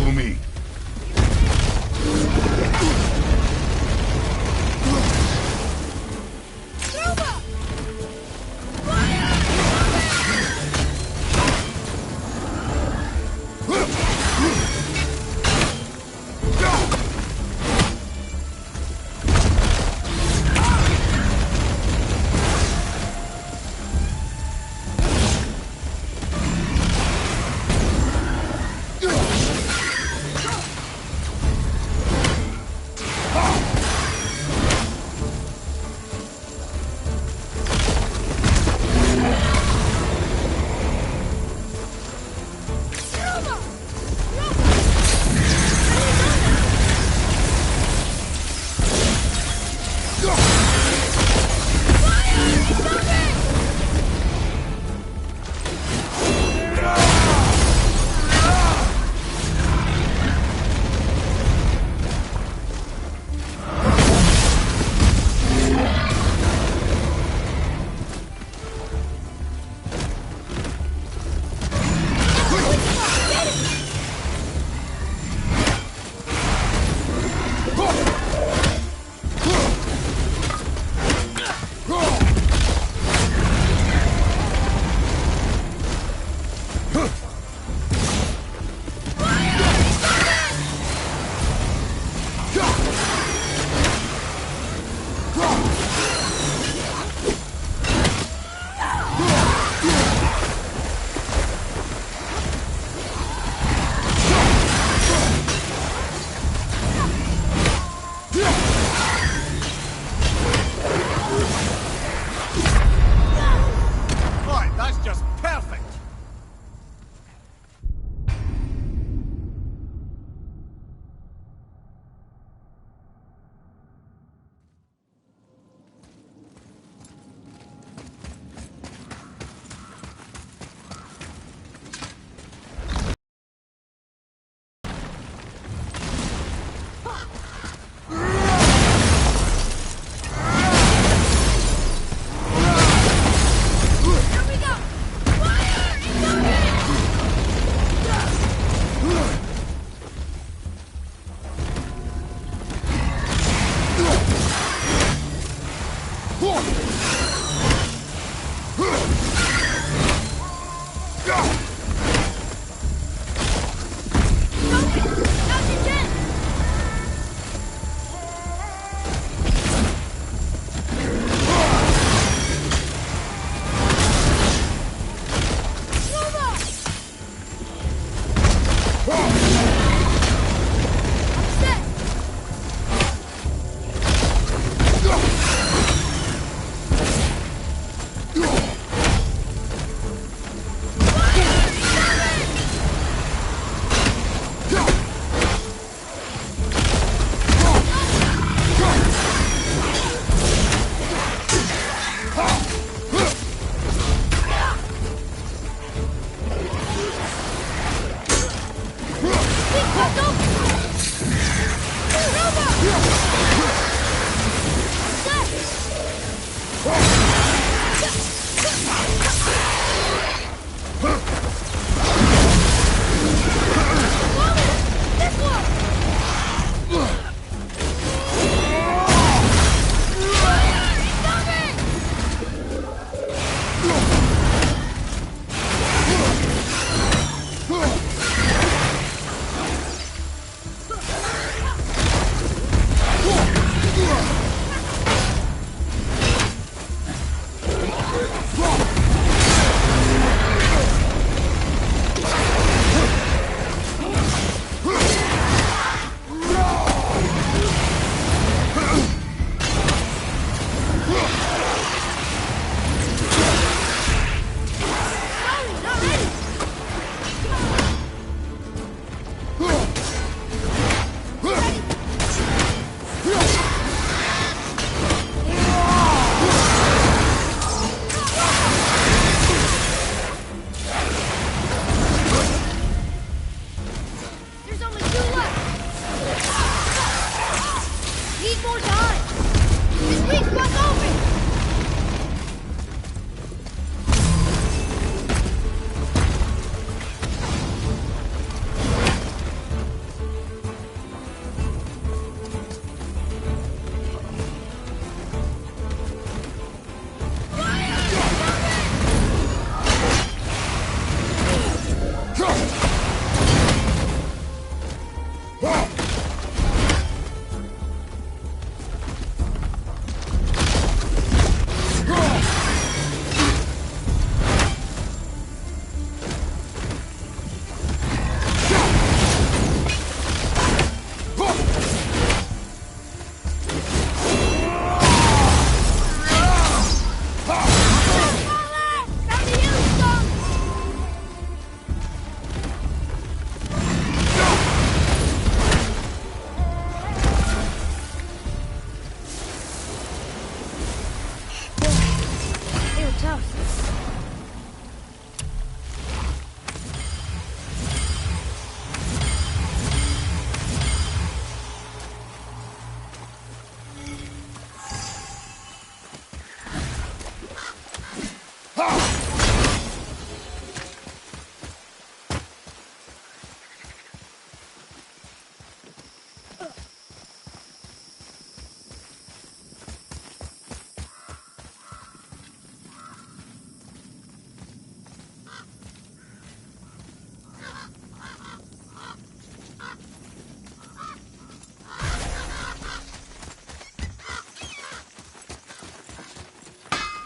Follow me.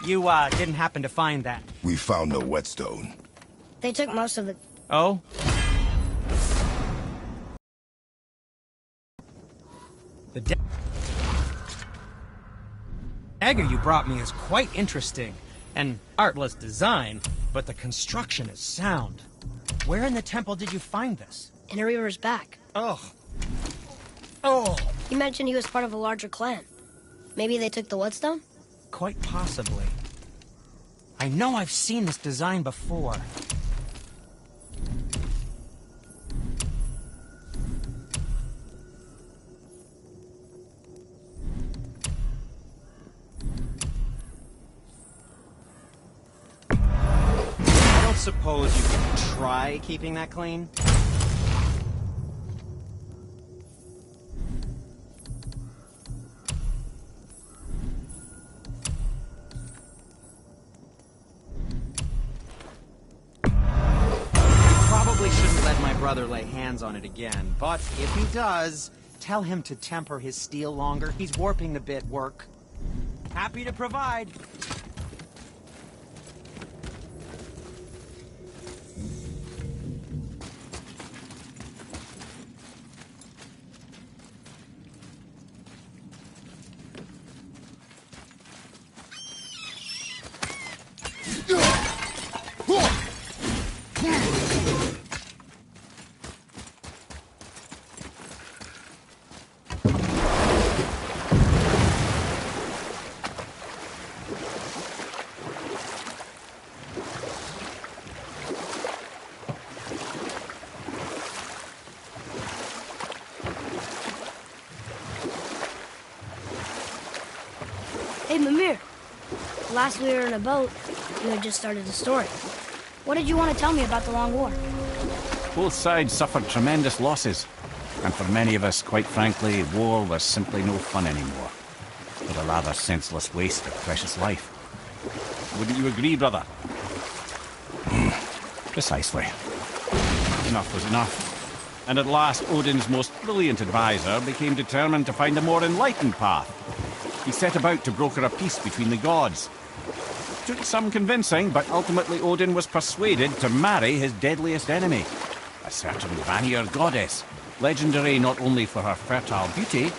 You, didn't happen to find that? We found no whetstone. They took most of it. Oh? The dagger you brought me is quite interesting. An artless design, but the construction is sound. Where in the temple did you find this? In Ariva's back. Oh. Oh! You mentioned he was part of a larger clan. Maybe they took the whetstone? Quite possibly. I know I've seen this design before. I don't suppose you could try keeping that clean? Probably shouldn't let my brother lay hands on it again, but if he does, tell him to temper his steel longer. He's warping the bit work. Happy to provide. Hey, Mimir. Last we were in a boat, you had just started the story. What did you want to tell me about the Long War? Both sides suffered tremendous losses. And for many of us, quite frankly, war was simply no fun anymore. But a rather senseless waste of precious life. Wouldn't you agree, brother? Precisely. Enough was enough. And at last, Odin's most brilliant advisor became determined to find a more enlightened path. He set about to broker a peace between the gods. Took some convincing, but ultimately Odin was persuaded to marry his deadliest enemy, a certain Vanir goddess, legendary not only for her fertile beauty,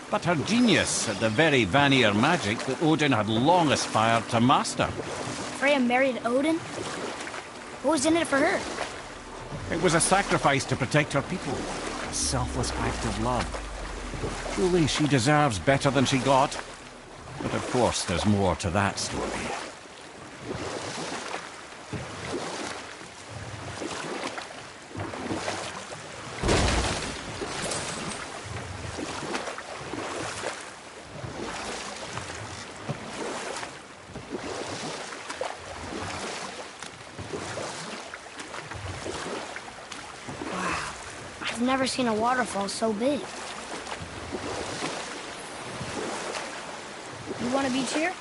but her genius at the very Vanir magic that Odin had long aspired to master. Freya married Odin? What was in it for her? It was a sacrifice to protect her people, a selfless act of love. Truly, she deserves better than she got. But of course, there's more to that story. I've never seen a waterfall so big. You want a beach here?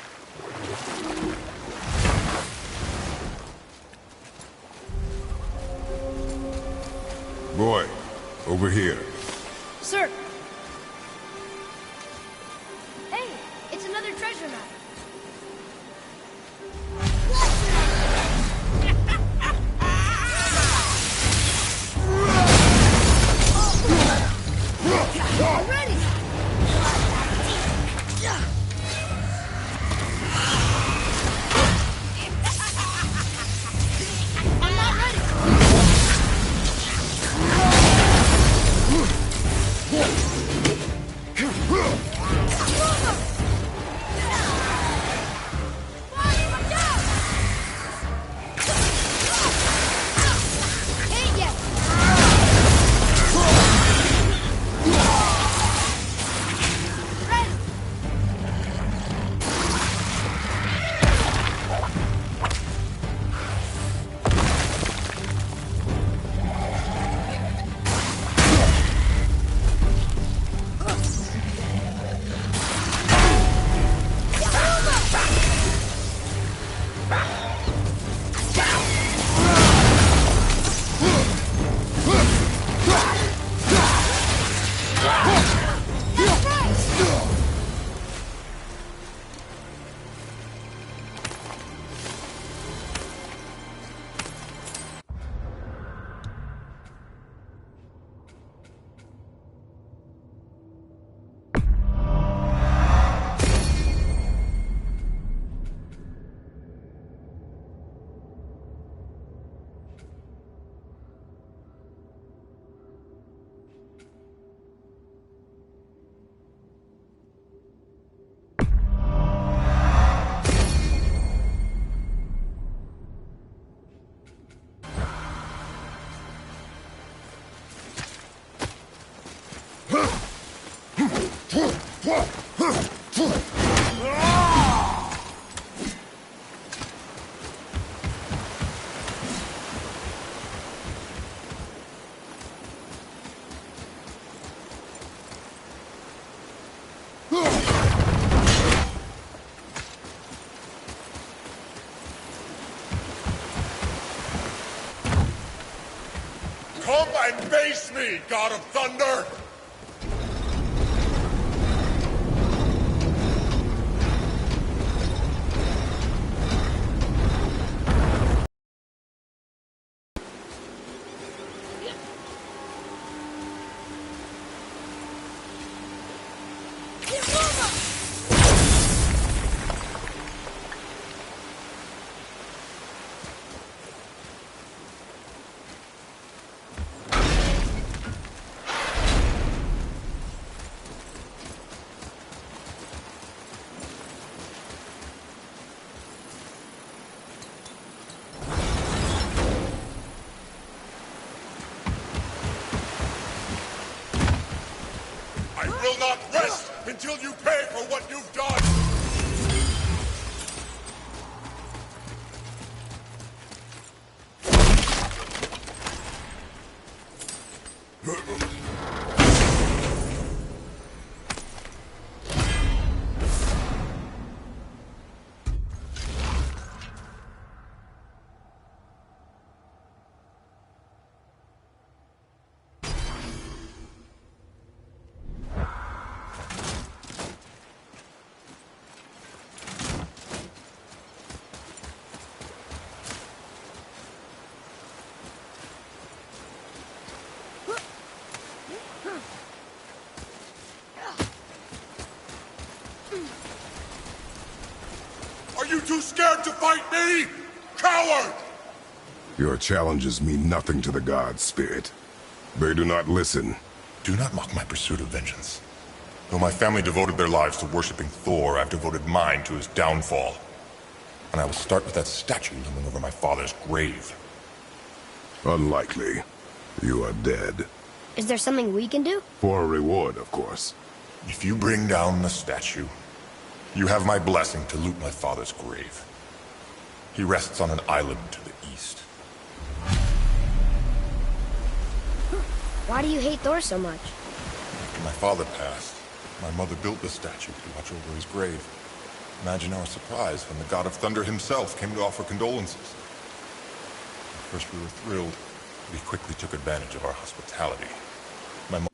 Boy, over here. Sir! Hey, it's another treasure map. Already! I'm not ready! and face me, God of Thunder! I will not rest until you pay for what you've done! Are you too scared to fight me? Coward! Your challenges mean nothing to the gods, Spirit. They do not listen. Do not mock my pursuit of vengeance. Though my family devoted their lives to worshipping Thor, I've devoted mine to his downfall. And I will start with that statue looming over my father's grave. Unlikely. You are dead. Is there something we can do? For a reward, of course. If you bring down the statue, you have my blessing to loot my father's grave. He rests on an island to the east. Why do you hate Thor so much? After my father passed, my mother built the statue to watch over his grave. Imagine our surprise when the God of Thunder himself came to offer condolences. At first we were thrilled, but he quickly took advantage of our hospitality. My mother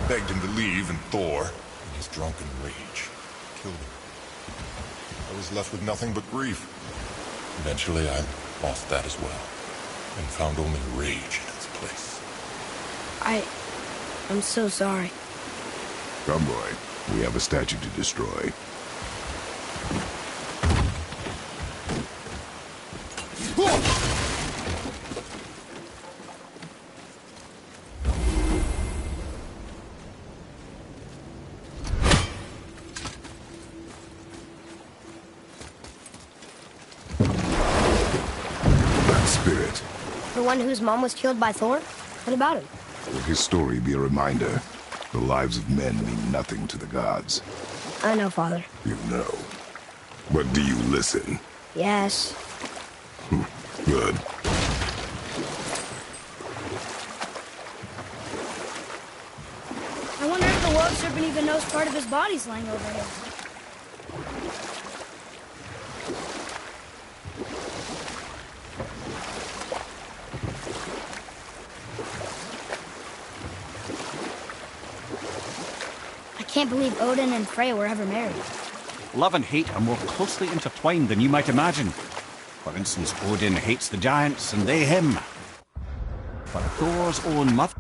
begged him to leave, and Thor, in his drunken rage, killed him. I was left with nothing but grief. Eventually, I lost that as well, and found only rage in its place. I'm so sorry. Come, boy. We have a statue to destroy. That spirit. The one whose mom was killed by Thor? What about him? Will his story be a reminder? The lives of men mean nothing to the gods. I know, Father. You know. But do you listen? Yes. Good. I wonder if the World Serpent even knows part of his body's lying over here. I can't believe Odin and Freya were ever married. Love and hate are more closely intertwined than you might imagine. For instance, Odin hates the giants and they him. But Thor's own mother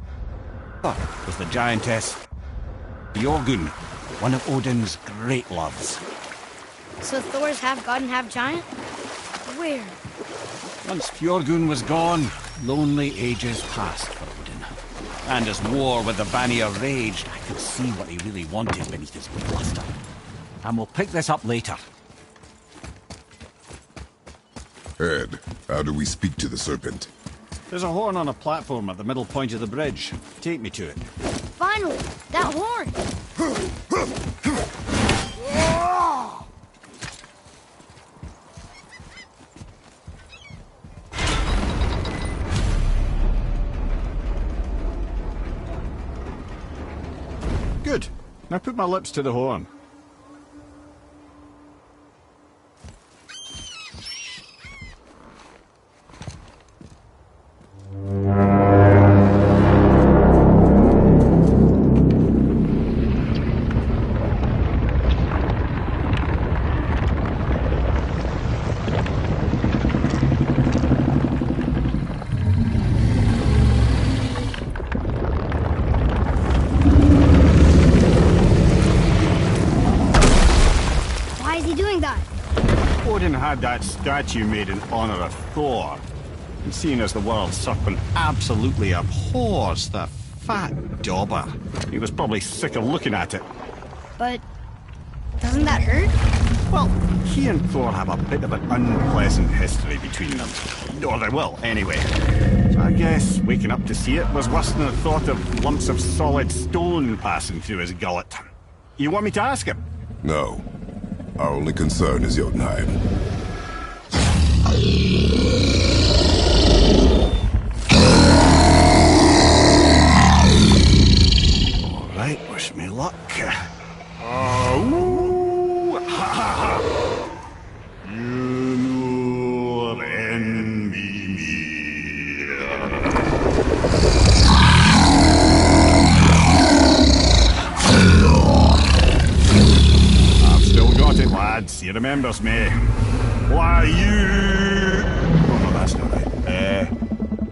was the giantess Bjorgun, one of Odin's great loves. So Thor's half god and half giant? Weird. Once Bjorgun was gone, lonely ages passed for Odin. And as war with the Vanir raged, I could see what he really wanted beneath his bluster. And we'll pick this up later. Ed, how do we speak to the serpent? There's a horn on a platform at the middle point of the bridge. Take me to it. Finally! That horn! Good. Now put my lips to the horn. Why is he doing that? Odin had that statue made in honor of Thor. And seeing as the world serpent absolutely abhors the fat dauber, he was probably sick of looking at it. But doesn't that hurt? Well, he and Thor have a bit of an unpleasant history between them. Or they will, anyway. So I guess waking up to see it was worse than the thought of lumps of solid stone passing through his gullet. You want me to ask him? No. Our only concern is Jotunheim. All right, wish me luck. Ooh, ha, ha, ha. You envy me. I've still got it, lads. He remembers me. Why, you... Oh, no, that's not right.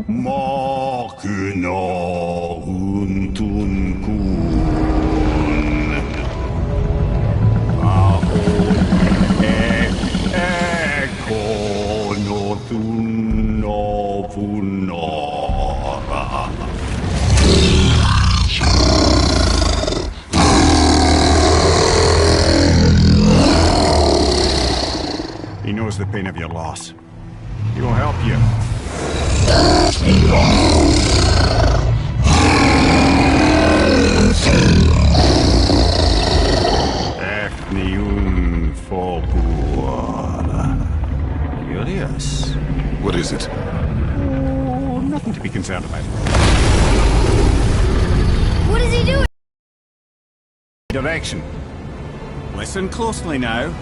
Makuna Untun Kun. Eko no Tuno Funora. He knows the pain of your loss. He will help you. Efniun Fobuara. Curious. What is it? Oh, nothing to be concerned about. What is he doing? Direction. Listen closely now.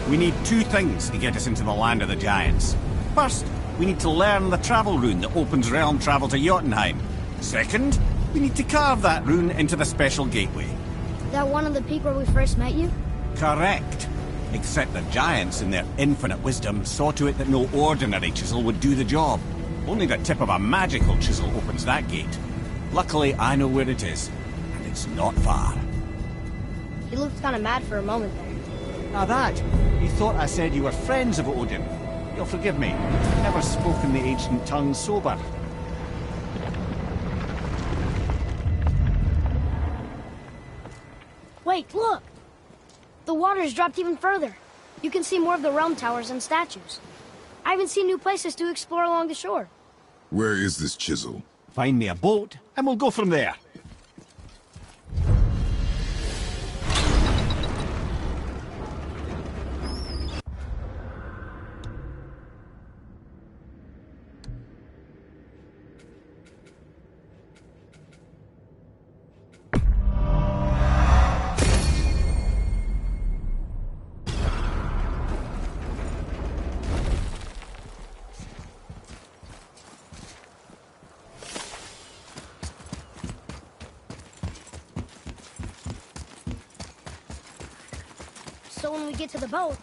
We need two things to get us into the land of the giants. First, we need to learn the travel rune that opens realm travel to Jotunheim. Second, we need to carve that rune into the special gateway. That one on the peak where we first met you? Correct. Except the giants, in their infinite wisdom, saw to it that no ordinary chisel would do the job. Only the tip of a magical chisel opens that gate. Luckily, I know where it is, and it's not far. He looked kind of mad for a moment there. Now that, he thought I said you were friends of Odin. You'll forgive me. I've never spoken the ancient tongue sober. Wait, look! The water's dropped even further. You can see more of the realm towers and statues. I even see new places to explore along the shore. Where is this chisel? Find me a boat, and we'll go from there. So when we get to the boat,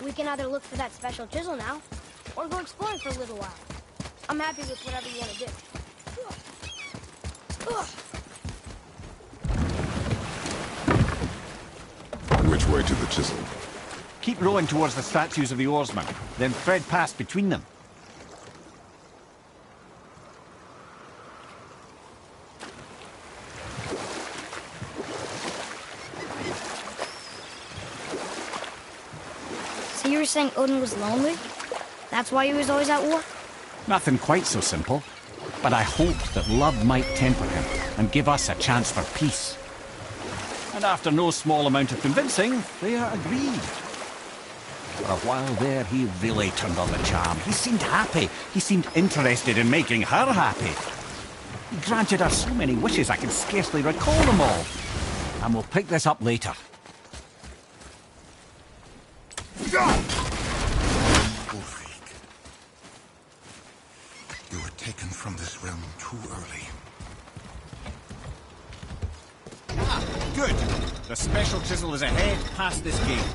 we can either look for that special chisel now, or go exploring for a little while. I'm happy with whatever you want to do. Which way to the chisel? Keep rowing towards the statues of the oarsmen, then thread past between them. So you were saying Odin was lonely? That's why he was always at war? Nothing quite so simple, but I hoped that love might temper him and give us a chance for peace. And after no small amount of convincing, Freya agreed. For a while there, he really turned on the charm. He seemed happy. He seemed interested in making her happy. He granted her so many wishes I can scarcely recall them all. And we'll pick this up later. Ulrich. You were taken from this realm too early. Ah, good. The special chisel is ahead, past this gate.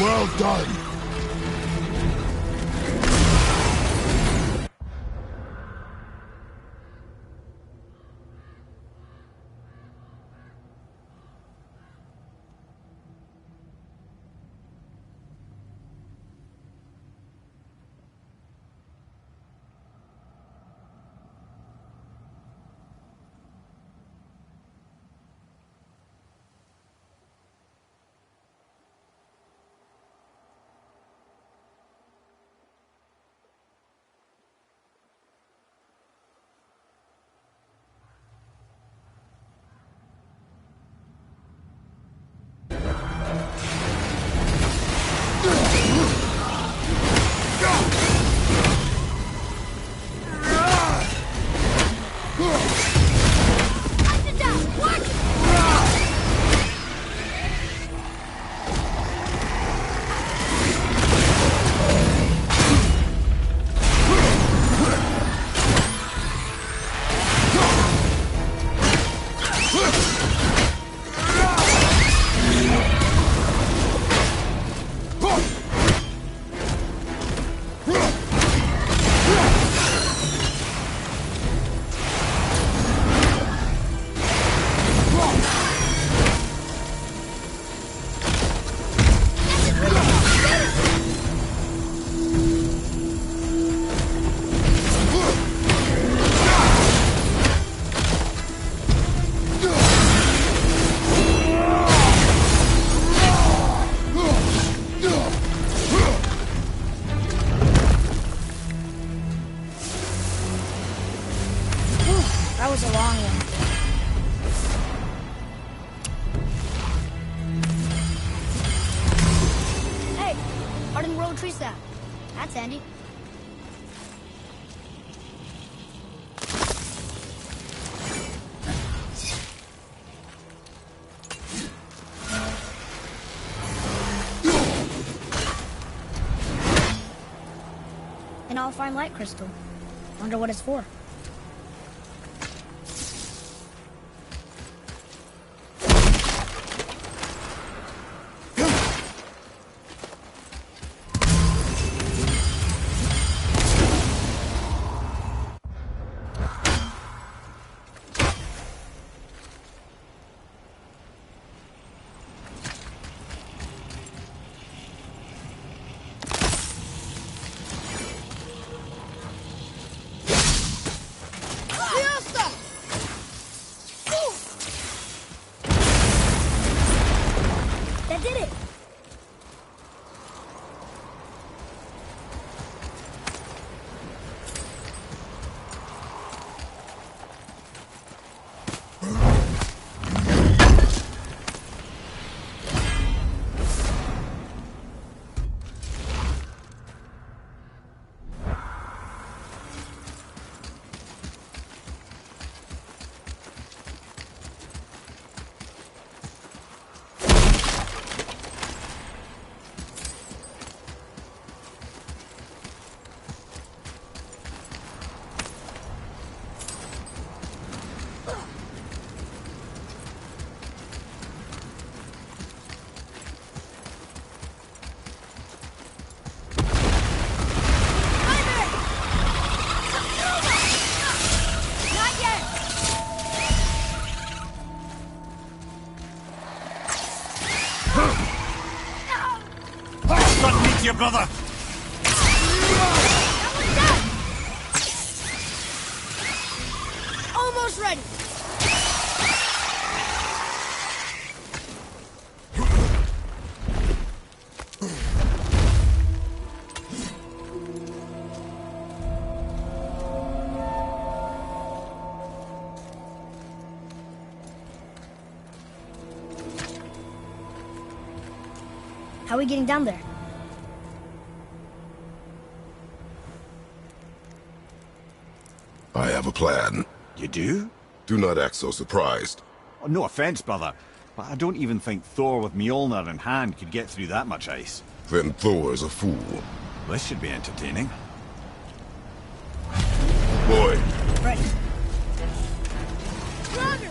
Well done! That was a long one. Hey, hardened road tree sap. That's handy. An all-fine light crystal. Wonder what it's for. Your brother! Almost ready. How are we getting down there? I have a plan. You do? Do not act so surprised. Oh, no offense, brother, but I don't even think Thor with Mjolnir in hand could get through that much ice. Then Thor is a fool. This should be entertaining. Boy, Ready. Stronger!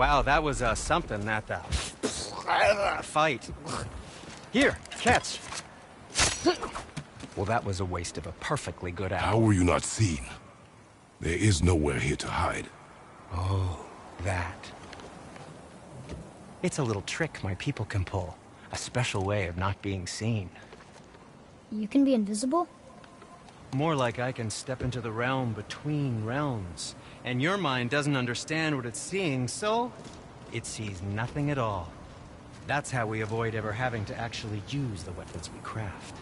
Wow, that was something, that fight. Here, catch. Well, that was a waste of a perfectly good How apple. were you not seen? There is nowhere here to hide. Oh, that. It's a little trick my people can pull. A special way of not being seen. You can be invisible? More like I can step into the realm between realms. And your mind doesn't understand what it's seeing, so it sees nothing at all. That's how we avoid ever having to actually use the weapons we craft.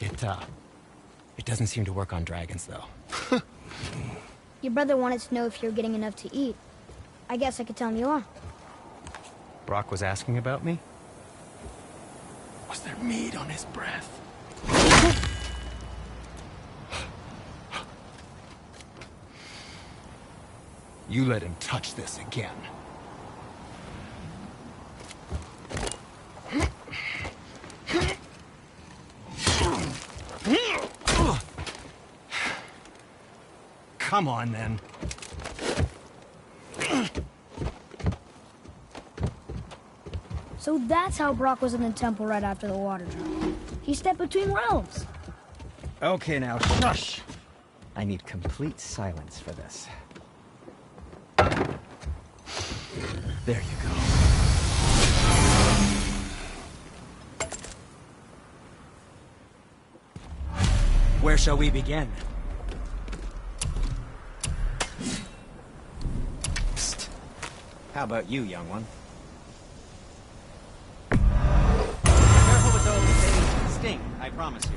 It doesn't seem to work on dragons, though. Your brother wanted to know if you're getting enough to eat. I guess I could tell him you are. Brock was asking about me? Was there meat on his breath? You let him touch this again. Come on, then. So that's how Brock was in the temple right after the water drop. He stepped between realms. Okay, now, shush! I need complete silence for this. There you go. Where shall we begin? Psst. How about you, young one? Careful with those. They sting, I promise you.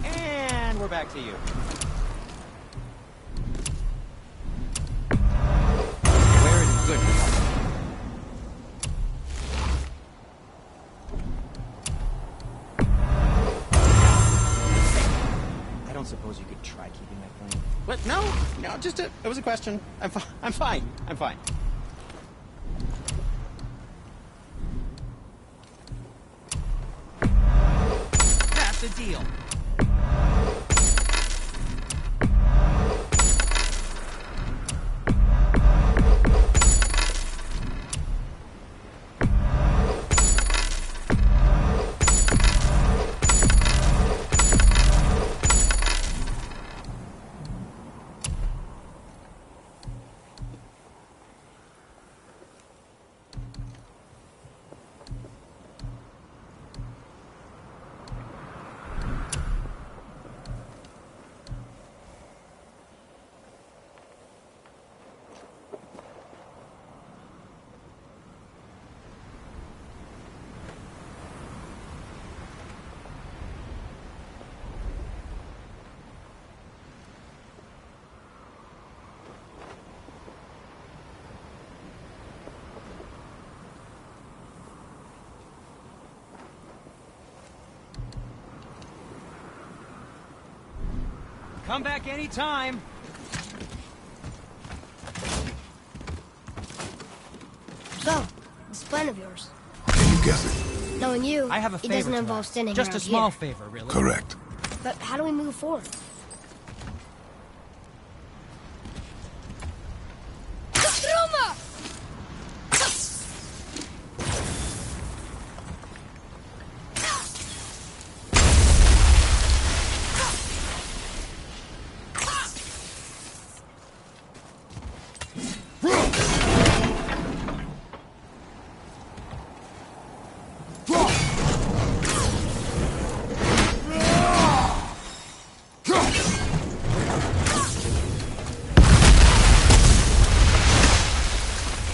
And we're back to you. Where in goodness? I don't suppose you could try keeping that clean. What? No, just it was a question. I'm fine. I'm fine. That's the deal. Come back anytime. So, this plan of yours. Can you guess it? Knowing you, I have a it favor doesn't to involve ask. standing Just a around small here. favor, really. Correct. But how do we move forward?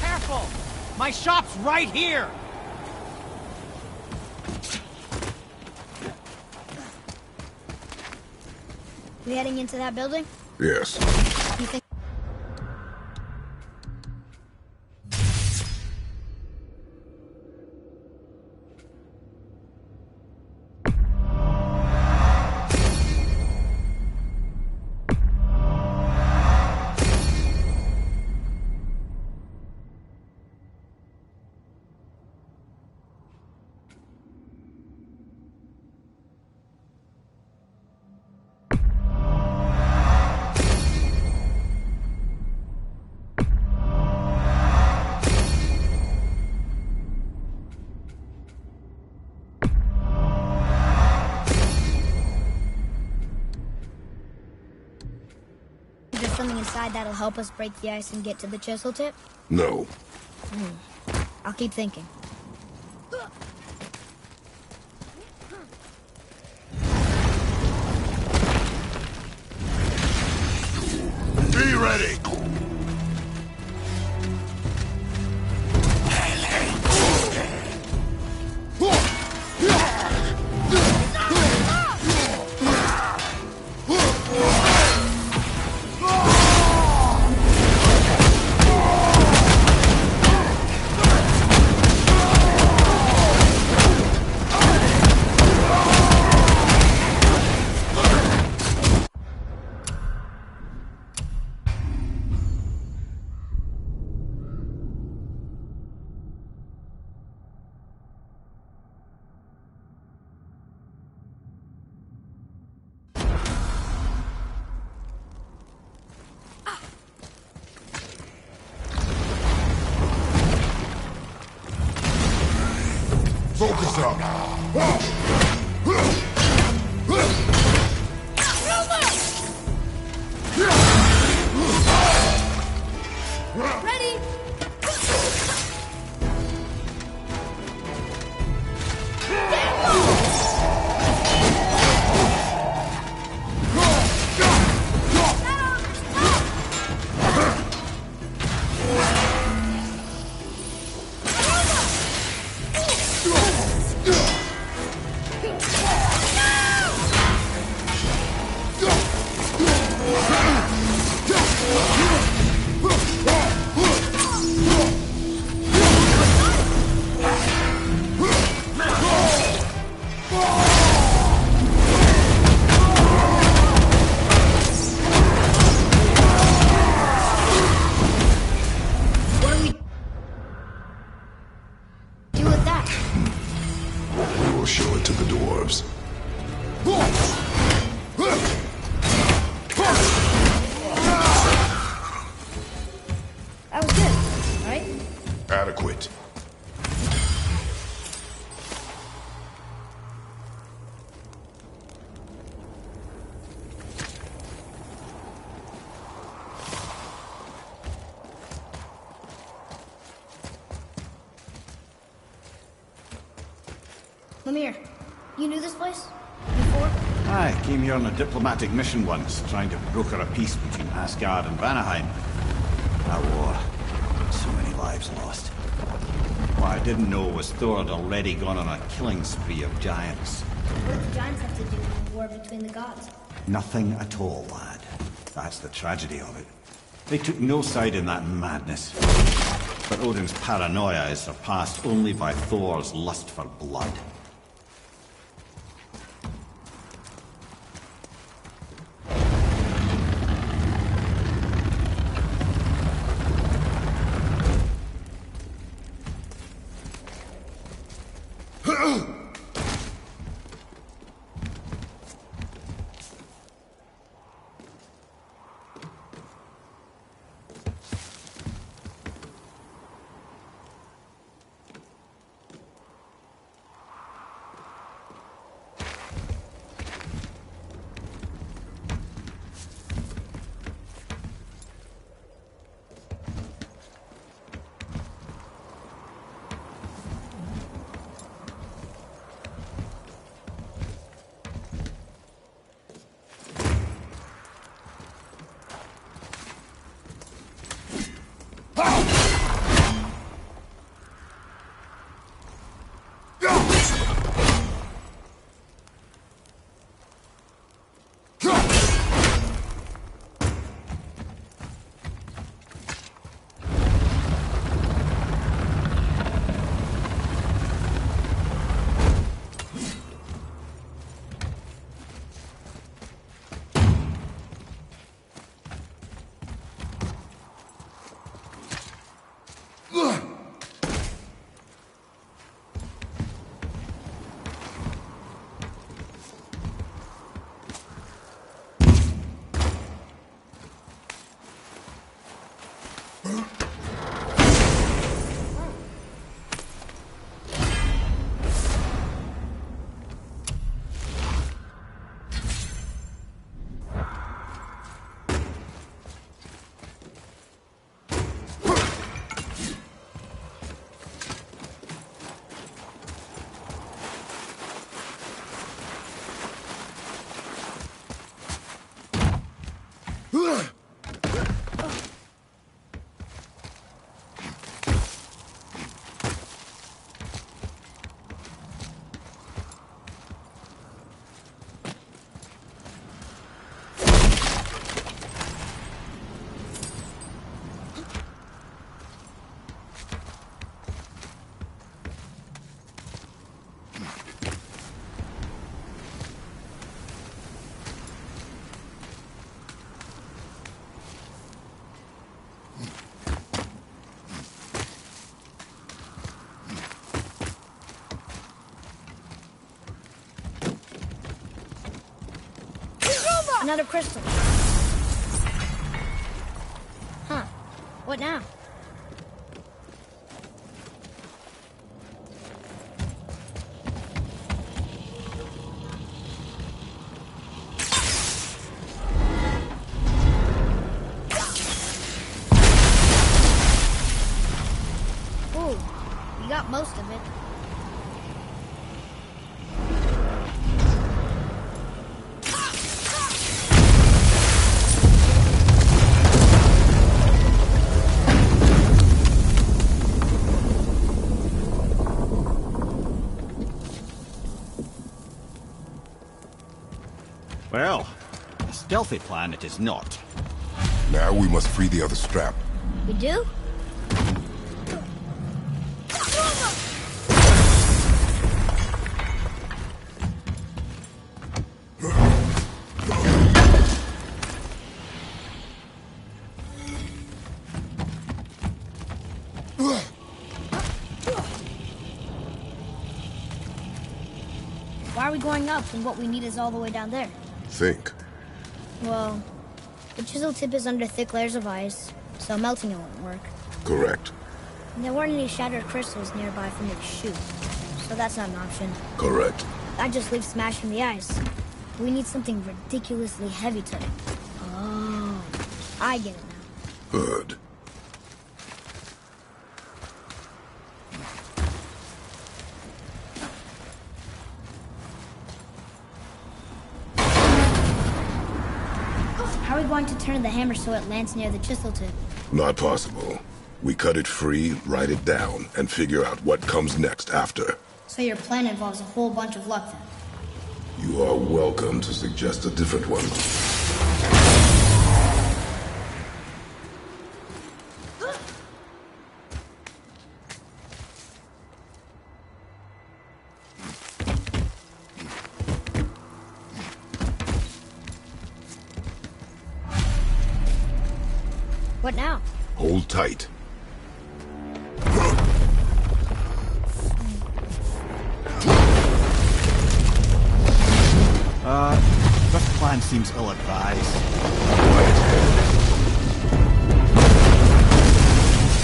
Careful! My shop's right here! We heading into that building? Yes. You think? something inside that'll help us break the ice and get to the chisel tip? No. I'll keep thinking. Be ready! Focus up! Ready? What do we do with that? We will show it to the dwarves. That was good, right? Adequate. Mimir, you knew this place? Before? I came here on a diplomatic mission once, trying to broker a peace between Asgard and Vanaheim. A war. So many lives lost. What I didn't know was Thor had already gone on a killing spree of giants. What did the giants have to do with the war between the gods? Nothing at all, lad. That's the tragedy of it. They took no side in that madness. But Odin's paranoia is surpassed only by Thor's lust for blood. Another crystal. Huh. What now? Ooh, you got most of it. Well, a stealthy plan it is not. Now we must free the other strap. We do? Why are we going up when what we need is all the way down there? Think. Well, the chisel tip is under thick layers of ice, so melting it won't work. Correct. And there weren't any shattered crystals nearby for me to shoot, so that's not an option. Correct. That just leaves smashing the ice. We need something ridiculously heavy to... Oh, I get it now. Good. How are we going to turn the hammer so it lands near the chisel tip? Not possible. We cut it free, write it down, and figure out what comes next after. So your plan involves a whole bunch of luck then? You are welcome to suggest a different one. What now? Hold tight. This plan seems ill-advised.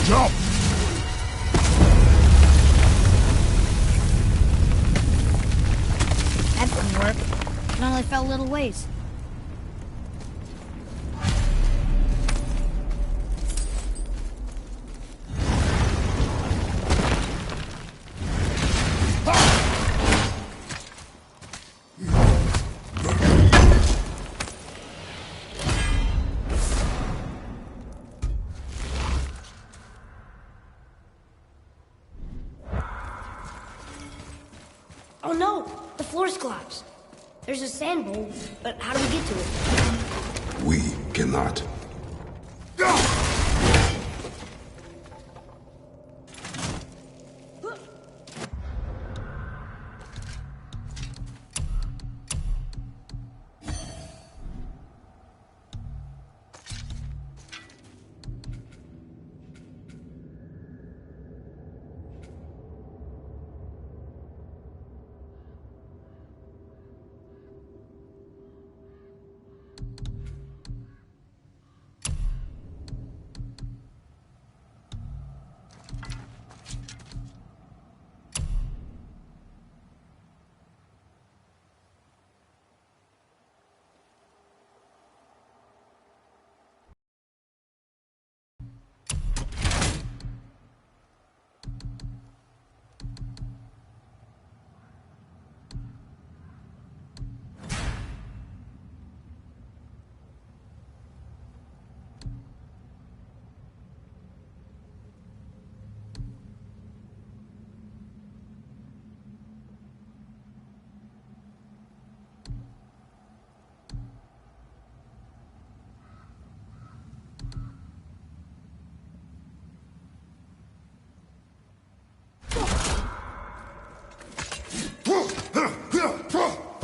Jump! That didn't work. It only fell a little ways. Oh no! The floor's collapsed. There's a sand bowl, but how do we get to it? We cannot.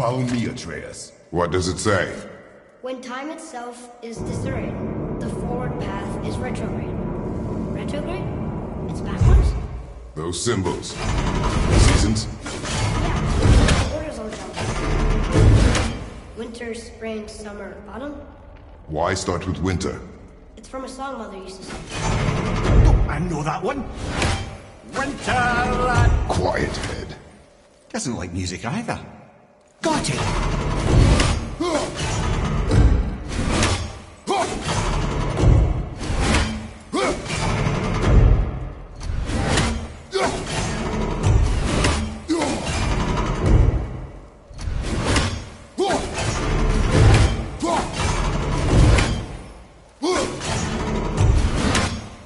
Follow me, Atreus. What does it say? When time itself is disarrayed, the forward path is retrograde. Retrograde? It's backwards? Those symbols. Seasons? Yeah, orders on top. Winter, spring, summer, autumn? Why start with winter? It's from a song Mother used to sing. Oh, I know that one. Winter! Quiet, head. Doesn't like music either. Got it!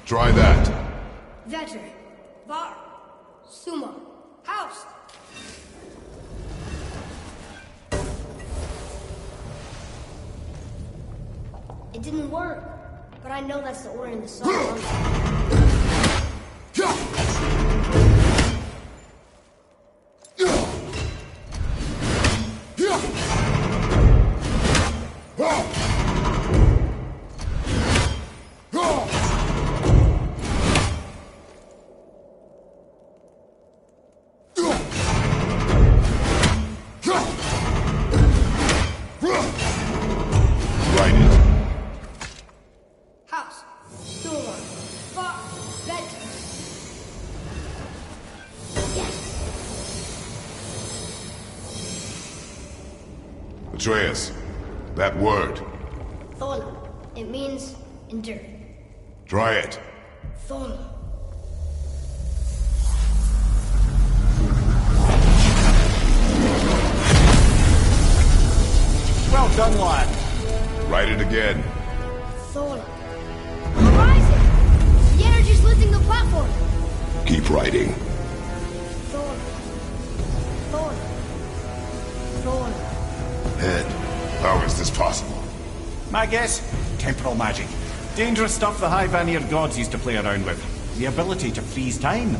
Try that. Vetter, Var, Suma, House. It didn't work, but I know that's the order in the song. Write it. House, Suma, Var, Vetter. Yes. Atreus, that word. Thola. It means endure. Try it. Thola. Well done, lad. Write it again. Thola. Horizon! The energy's lifting the platform. Keep writing. Thola. Thola. Thola. Head, how is this possible? My guess? Temporal magic. Dangerous stuff the High Vanir gods used to play around with. The ability to freeze time.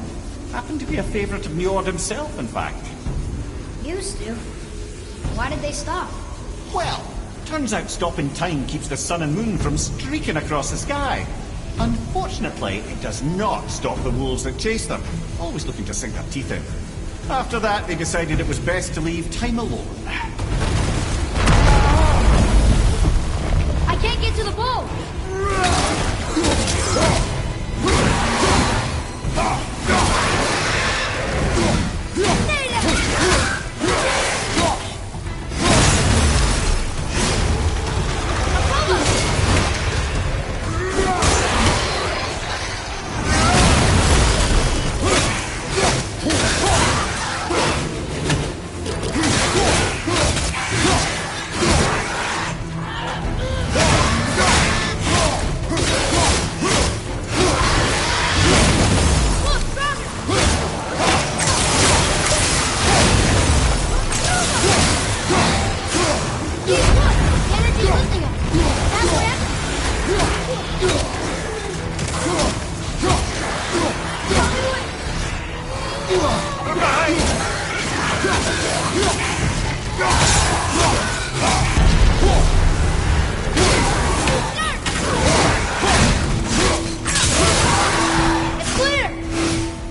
Happened to be a favorite of Njord himself, in fact. Used to. Why did they stop? Well, turns out stopping time keeps the sun and moon from streaking across the sky. Unfortunately, it does not stop the wolves that chase them, always looking to sink their teeth in. After that, they decided it was best to leave time alone. I can't get to the bow!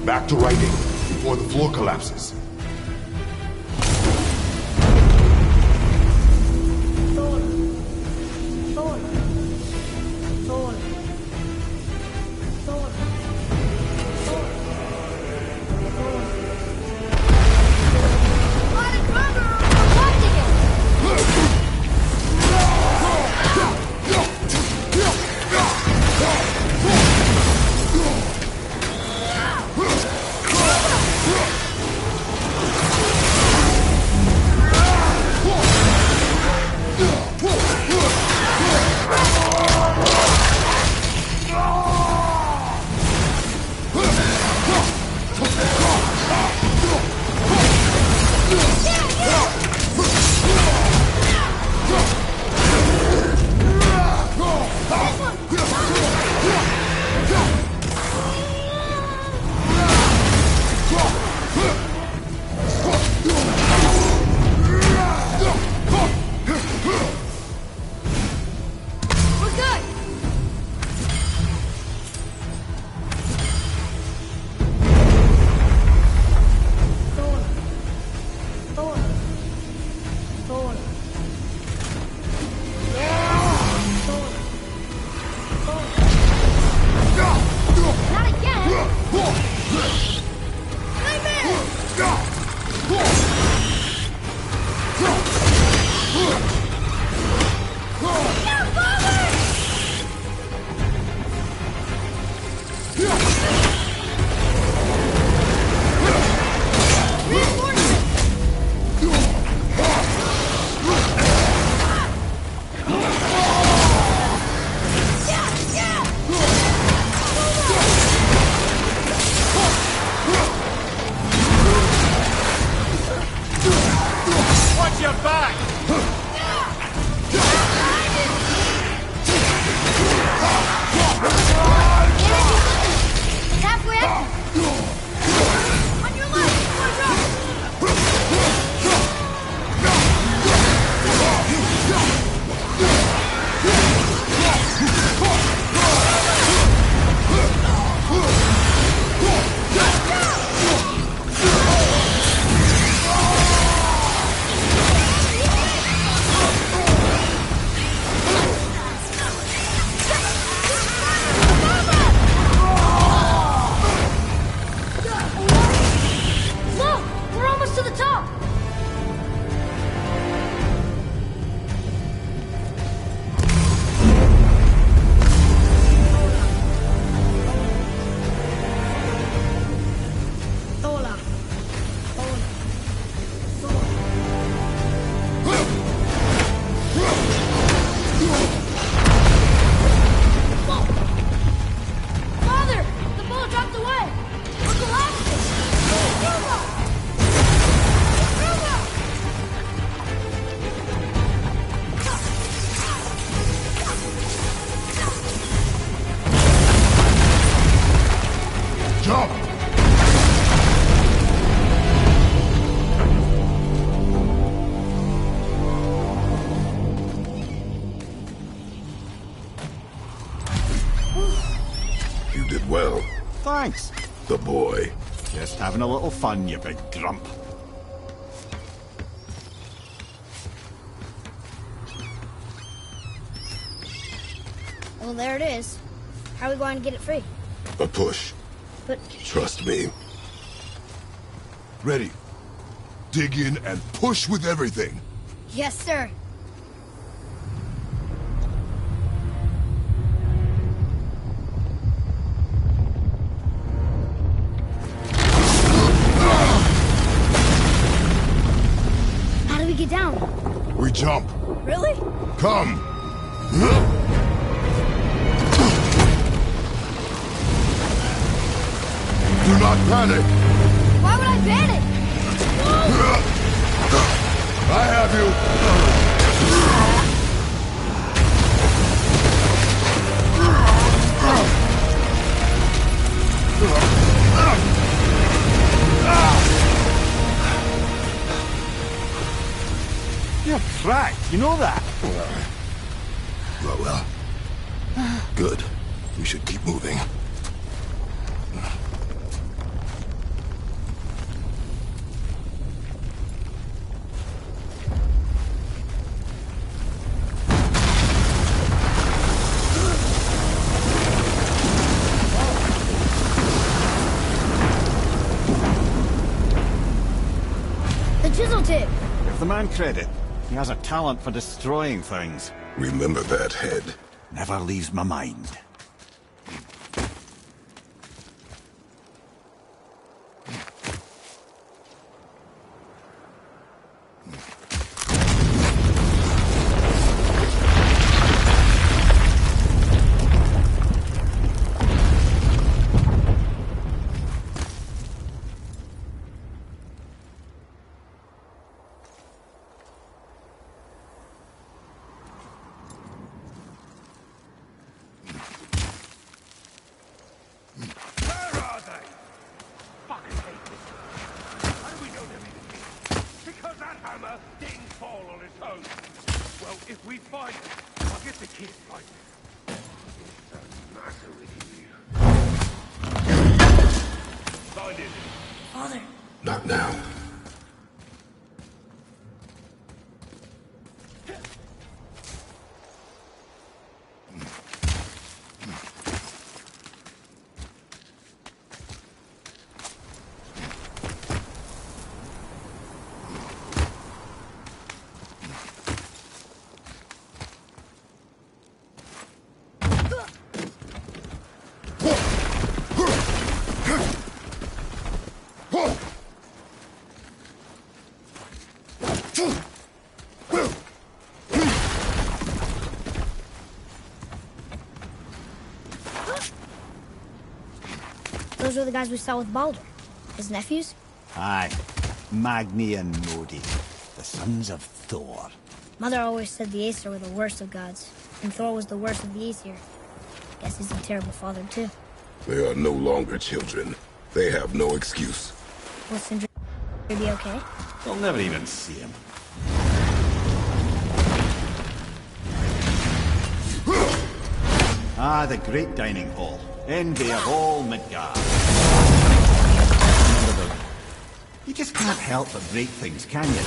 Back to writing, before the floor collapses. It's halfway empty. On your left, one Look, we're almost to the top. Hola. Father, the ball dropped away. We're collapsing. Ruma! Ruma! Jump! You did well, Thanks. the boy. Just having a little fun, you big grump. Well, there it is. How are we going to get it free? A push. But Trust me. Ready. Dig in and push with everything. yes, sir. How do we get down? We jump. Really? Come. Do not panic. Why would I panic? I have you. You're cracked, you know that? Well. Good. We should keep moving. The chisel tip. Give the man credit. He has a talent for destroying things. Remember that head. Never leaves my mind. If we fight, I'll get the kid right. What's the matter with you? Find it. Father. Not now. Those were the guys we saw with Baldur. His nephews? Aye. Magni and Modi. The the sons of Thor. Mother always said the Aesir were the worst of gods, and Thor was the worst of the Aesir. Guess he's a terrible father, too. They are no longer children. They have no excuse. Will Sindri be okay? We'll never even see him. Ah, the great dining hall. Envy of all Midgard. Remember, you just can't help but break things, can you?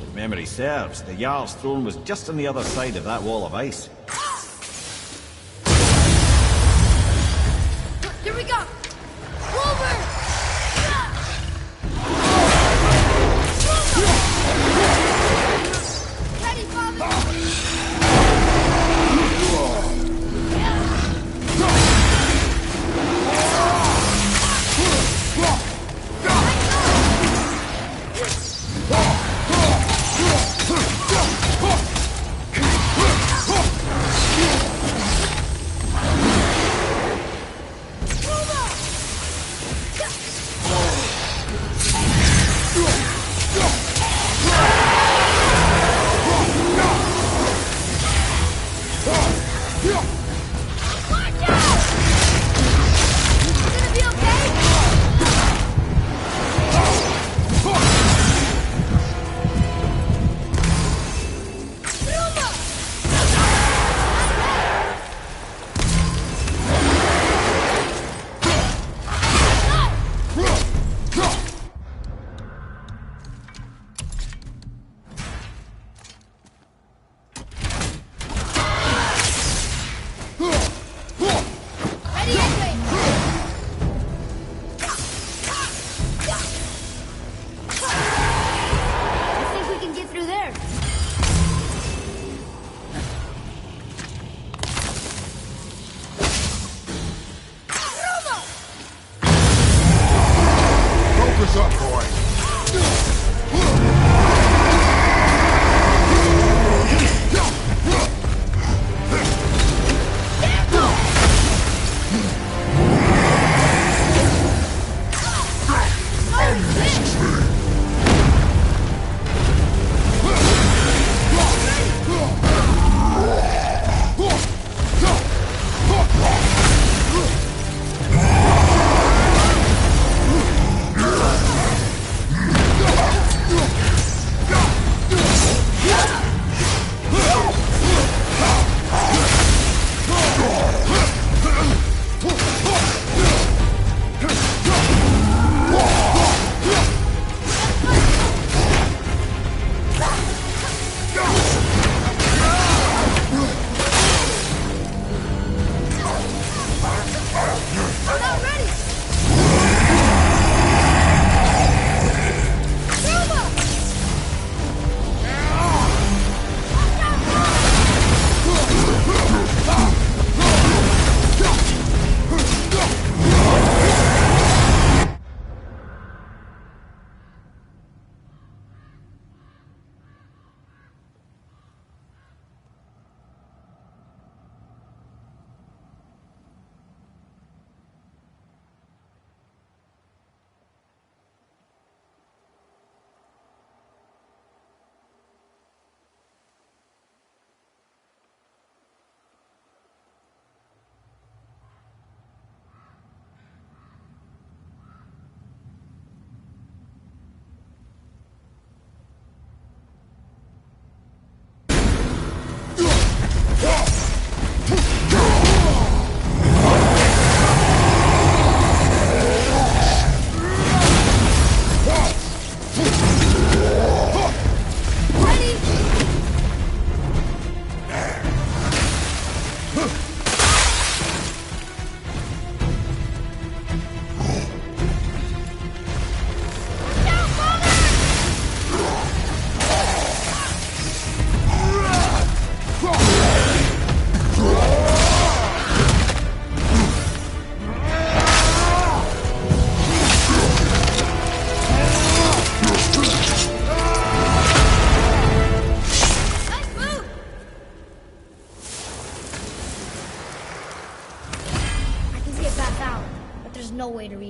If memory serves, the Jarl's throne was just on the other side of that wall of ice. Here we go! Clover! Ready, Father!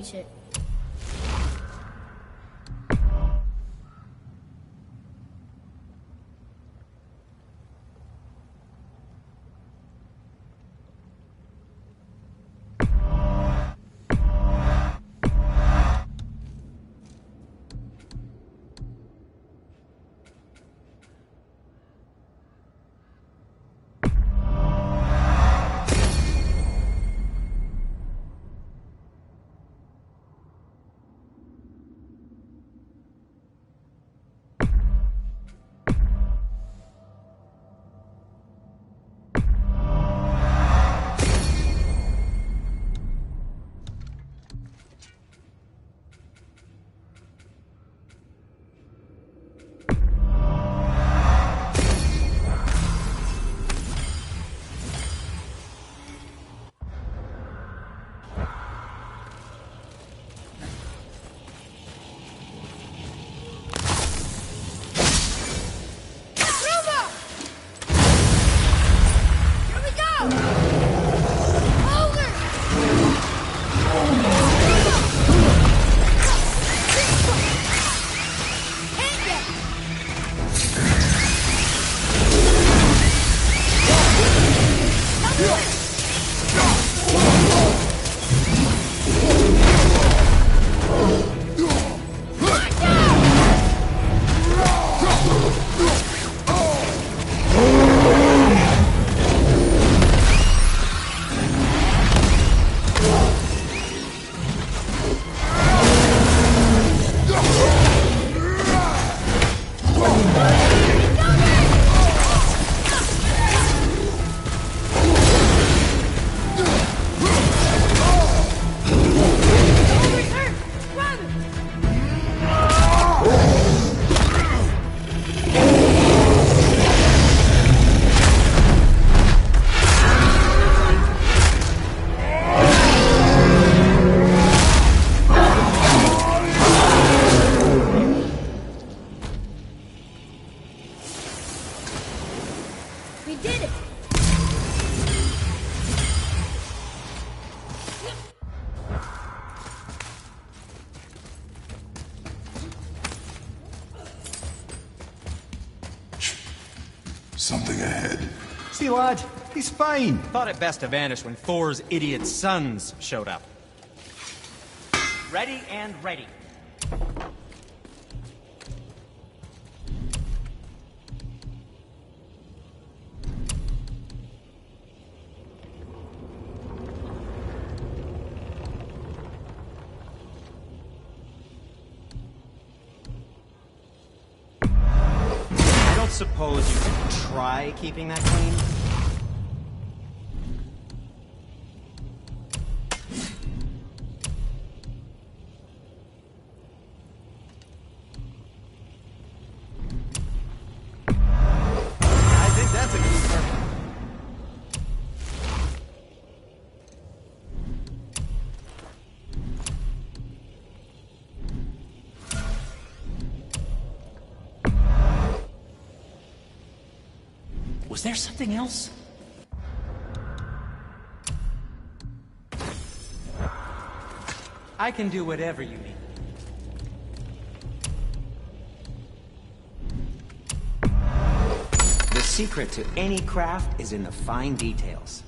reach it. We did it! Something ahead. See, lad, he's fine. Thought it best to vanish when Thor's idiot sons showed up. Ready and ready. I don't suppose you could try keeping that clean? I think that's a good start. Was there something else? I can do whatever you need. The secret to any craft is in the fine details.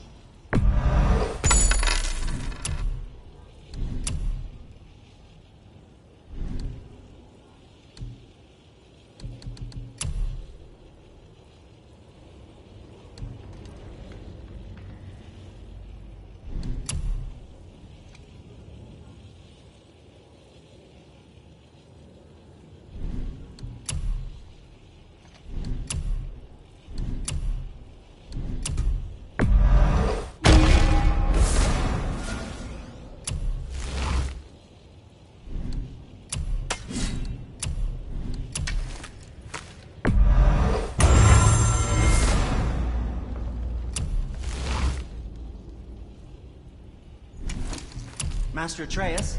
Master Atreus,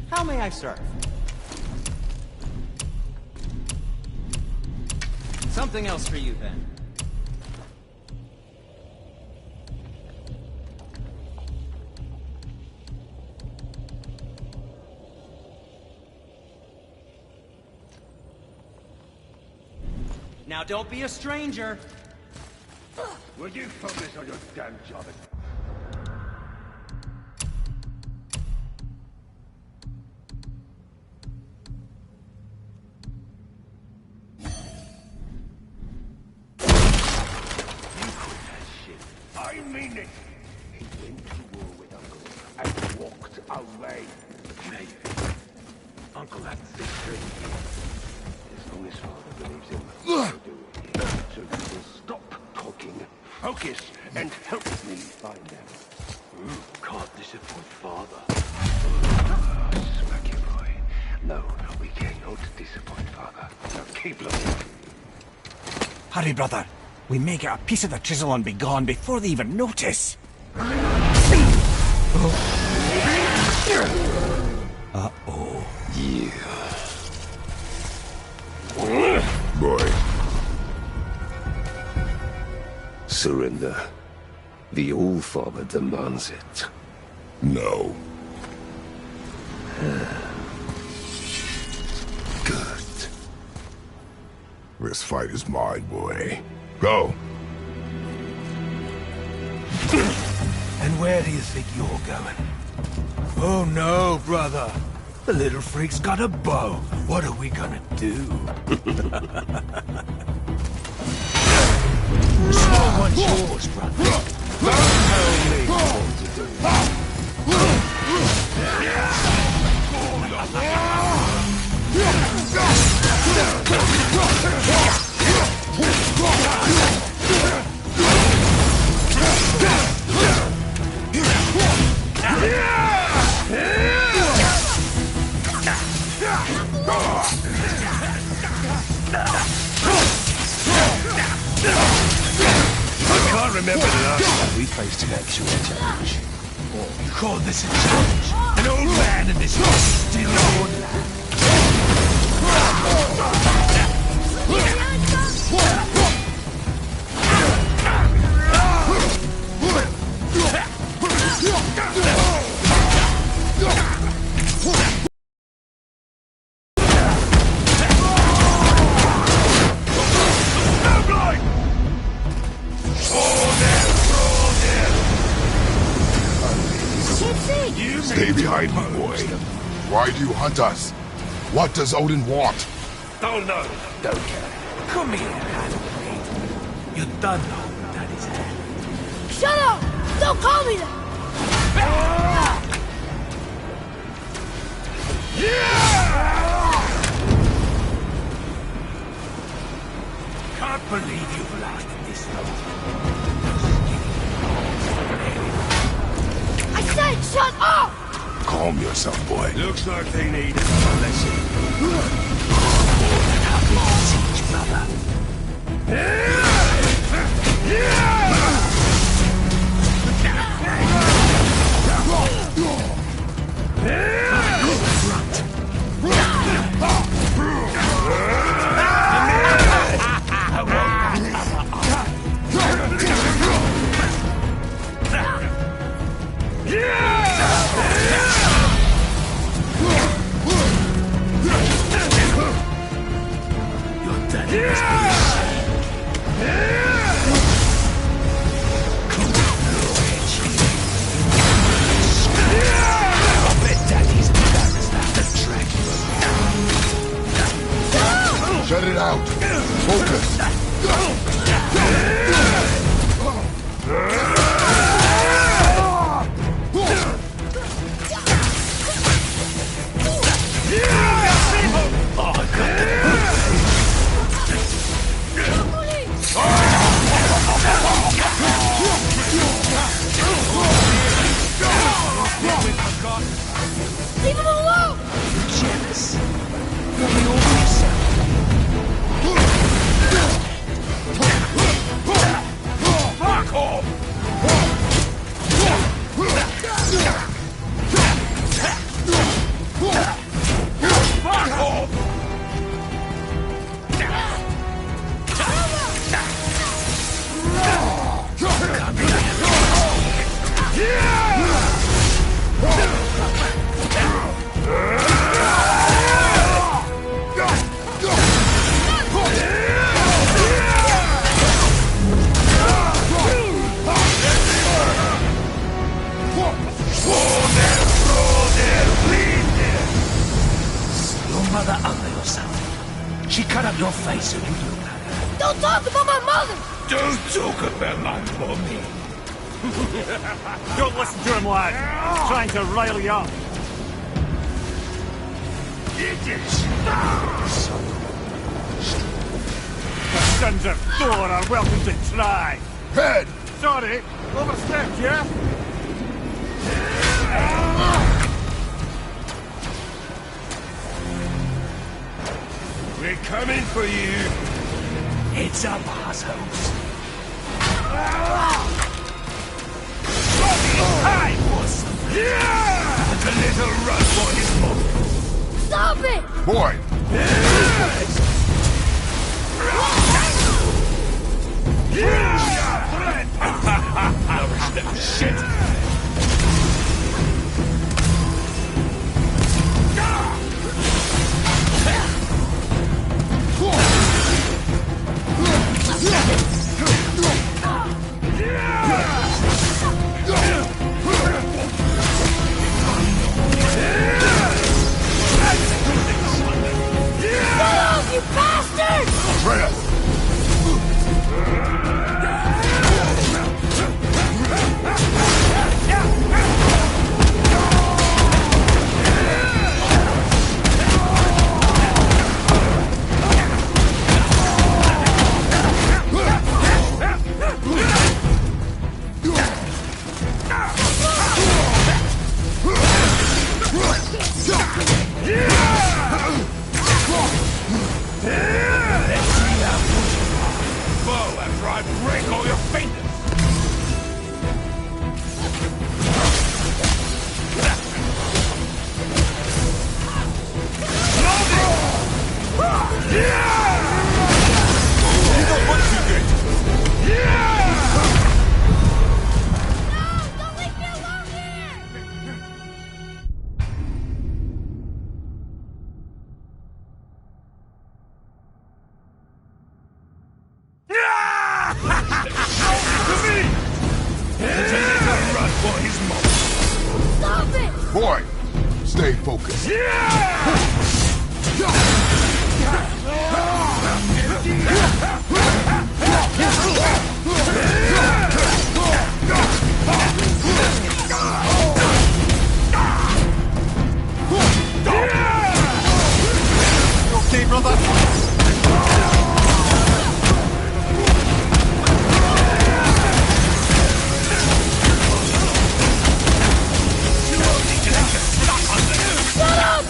how may I serve? Something else for you, then. Now don't be a stranger. Will you focus on your damn job? I mean it! He went to war with Uncle and walked away. Maybe. Uncle had thick string. As long as Father believes him, I'll do it. So you will stop talking, focus, and help me find them. Can't disappoint Father. Smack you, boy. No, we cannot disappoint Father. Now keep looking. Hurry, brother. We may get a piece of the chisel and be gone before they even notice. Uh-oh. Yeah. Boy. Surrender. The All-Father demands it. No. Good. This fight is mine, boy. Go. And where do you think you're going? Oh no, brother. The little freak's got a bow. What are we gonna do? The small one's yours, brother. Don't tell me what to do. I can't remember the last time we faced an actual challenge. Oh, you call this a challenge? An old man in this still old land. Stay behind me, boy. Why do you hunt us? What does Odin want? Oh no, don't care. Come here, Handmaid. You done know Daddy's hand. Shut up! Don't call me that! Can't believe you've lasted this long. I said shut up! Calm yourself, boy. Looks like they need a lesson. More than happy to teach, brother. Shut it out. Focus. Leave him alone! Jealous. You'll be over yourself. on your face when you look at her. Don't talk about my mother! Don't talk about my mommy. Don't listen to him, lad. He's trying to rile you up. The sons of Thor are welcome to try. Head! Sorry, overstepped, yeah? We're coming for you. Heads up, assholes. Time was. Yeah! And a little run for his mom. Stop it! Boy! Shit! You bastard! Freya! Boy, stay focused. Okay, brother?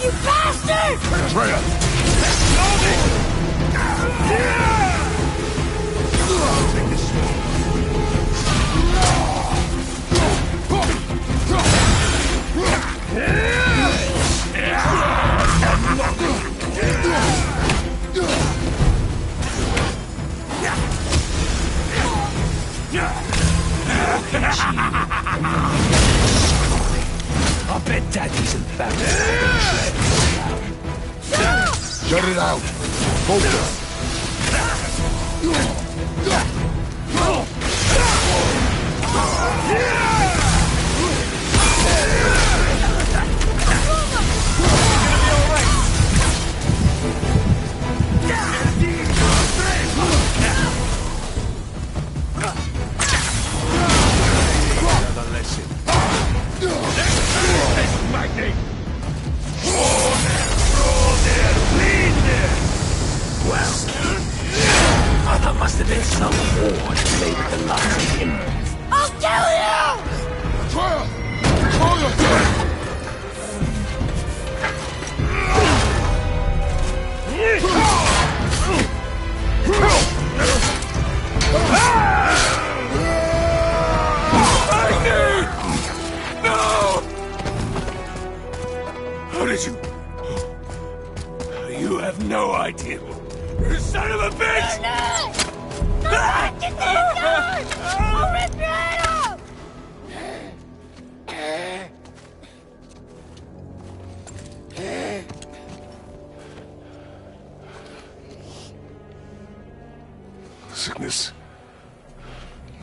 You bastard! Freya! I bet Daddy's embarrassed. Shut it out! Focus! There must have been some horde played with the last of him. I'll kill you! Freya! Control yourself! No! How did you... You have no idea. You son of a bitch! No! Get these guns! I'll rip your head off! Sickness.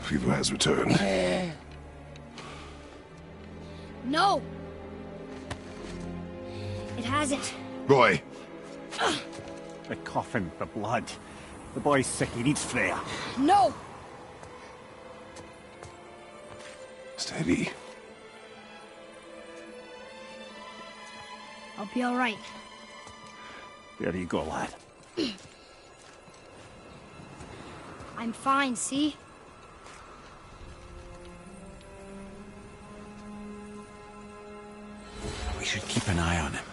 Fever has returned. No! It hasn't. Boy, The coffin, the blood. The boy's sick, he needs Freya. No! Steady. I'll be all right. There you go, lad. I'm fine, see? We should keep an eye on him.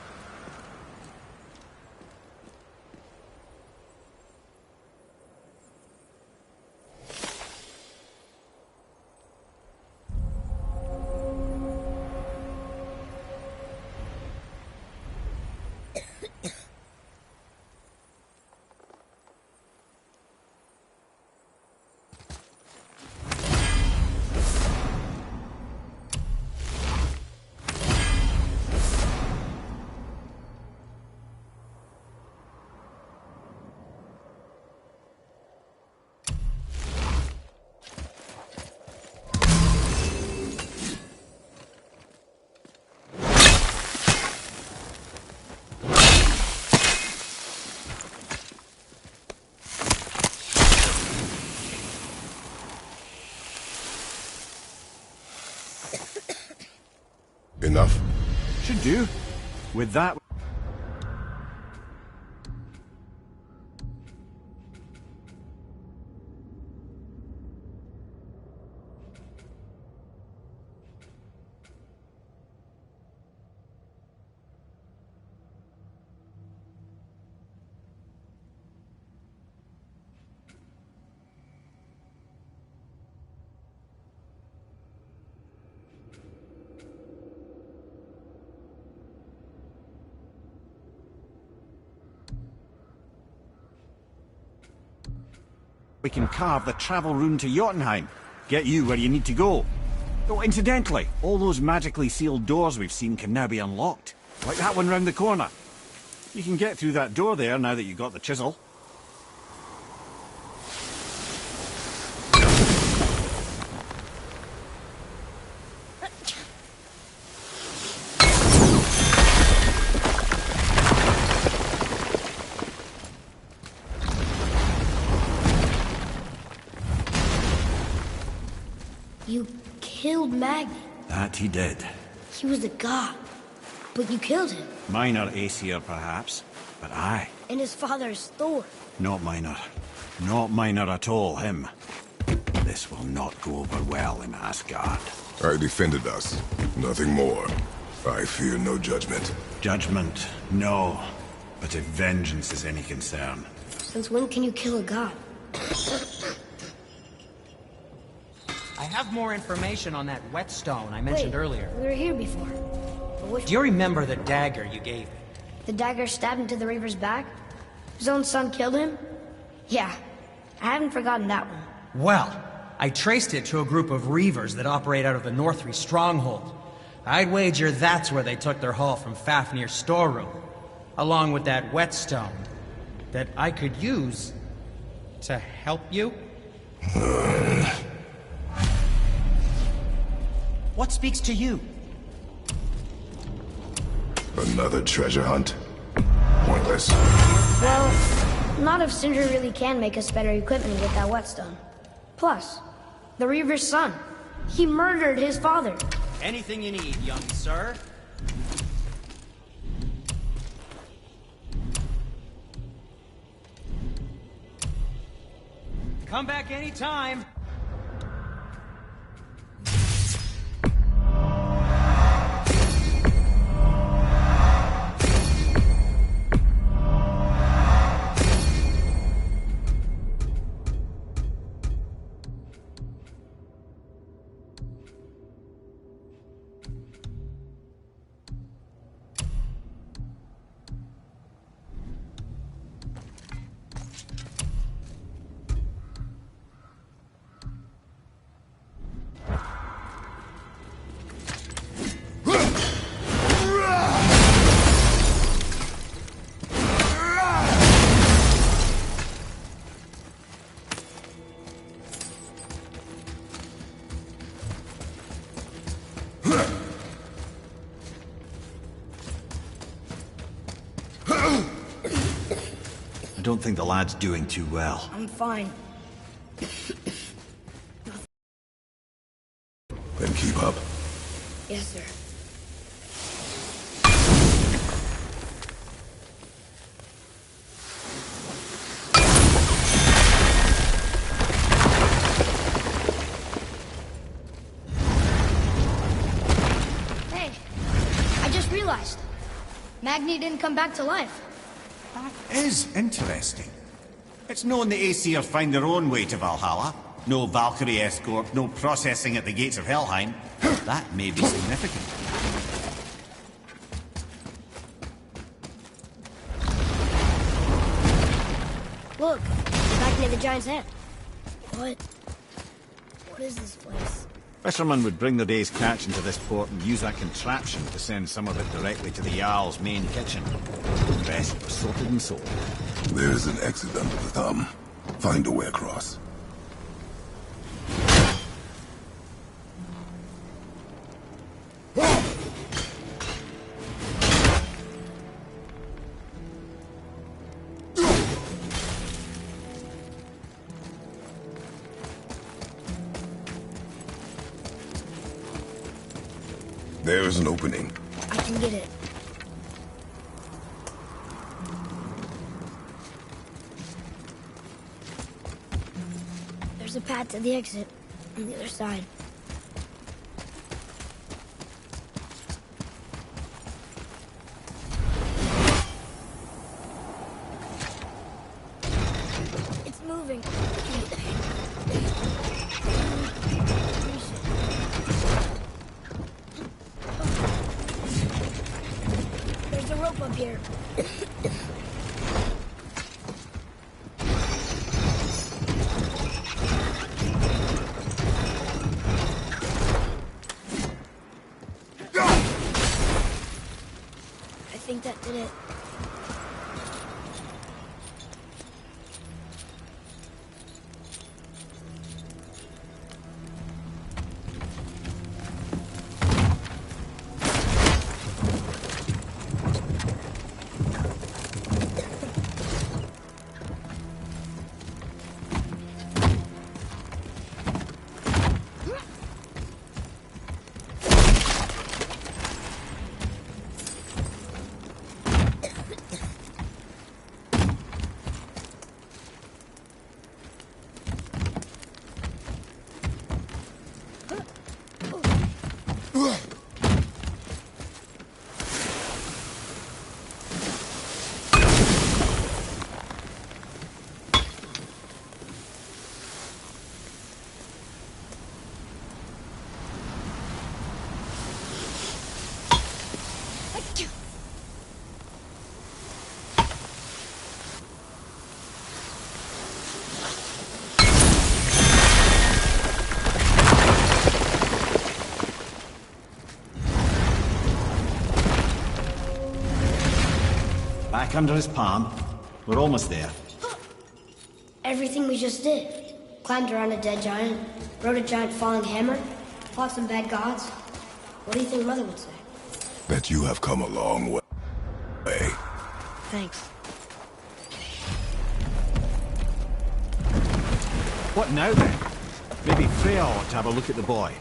Enough? Should do. With that... We can carve the travel rune to Jotunheim. Get you where you need to go. Oh, incidentally, all those magically sealed doors we've seen can now be unlocked. Like that one round the corner. You can get through that door there now that you've got the chisel. You killed Magni. That he did. He was a god. But you killed him. Minor Aesir, perhaps. But I. And his father's Thor. Not minor. Not minor at all, him. This will not go over well in Asgard. I defended us. Nothing more. I fear no judgment. Judgment, no. But if vengeance is any concern... Since when can you kill a god? I have more information on that whetstone I mentioned earlier. We were here before. But which Do you remember the dagger you gave me? The dagger stabbed into the Reaver's back? His own son killed him? Yeah, I haven't forgotten that one. Well, I traced it to a group of Reavers that operate out of the Northry stronghold. I'd wager that's where they took their haul from Fafnir's storeroom, along with that whetstone that I could use to help you. What speaks to you? Another treasure hunt? Pointless. Well, not if Sindri really can make us better equipment with that whetstone. Plus, the Reaver's son. He murdered his father. Anything you need, young sir. Come back anytime. don't think the lad's doing too well. I'm fine. Then keep up. Yes, sir. Hey, I just realized. Magni didn't come back to life. That is interesting. It's known the Aesir find their own way to Valhalla. No Valkyrie escort, no processing at the gates of Helheim. That may be significant. Look, back near the giant's head. What? What is this place? Fishermen would bring their day's catch into this port and use that contraption to send some of it directly to the Jarl's main kitchen. The rest was sorted and sold. There's an exit under the thumb. Find a way across. There's an opening. I can get it. There's a path to the exit on the other side. It's moving. There's a rope up here. I think that did it. Back under his palm. We're almost there. Everything we just did. Climbed around a dead giant, rode a giant falling hammer, fought some bad gods. What do you think Mother would say? Bet you have come a long way. Thanks. What now then? Maybe Freya ought to have a look at the boy.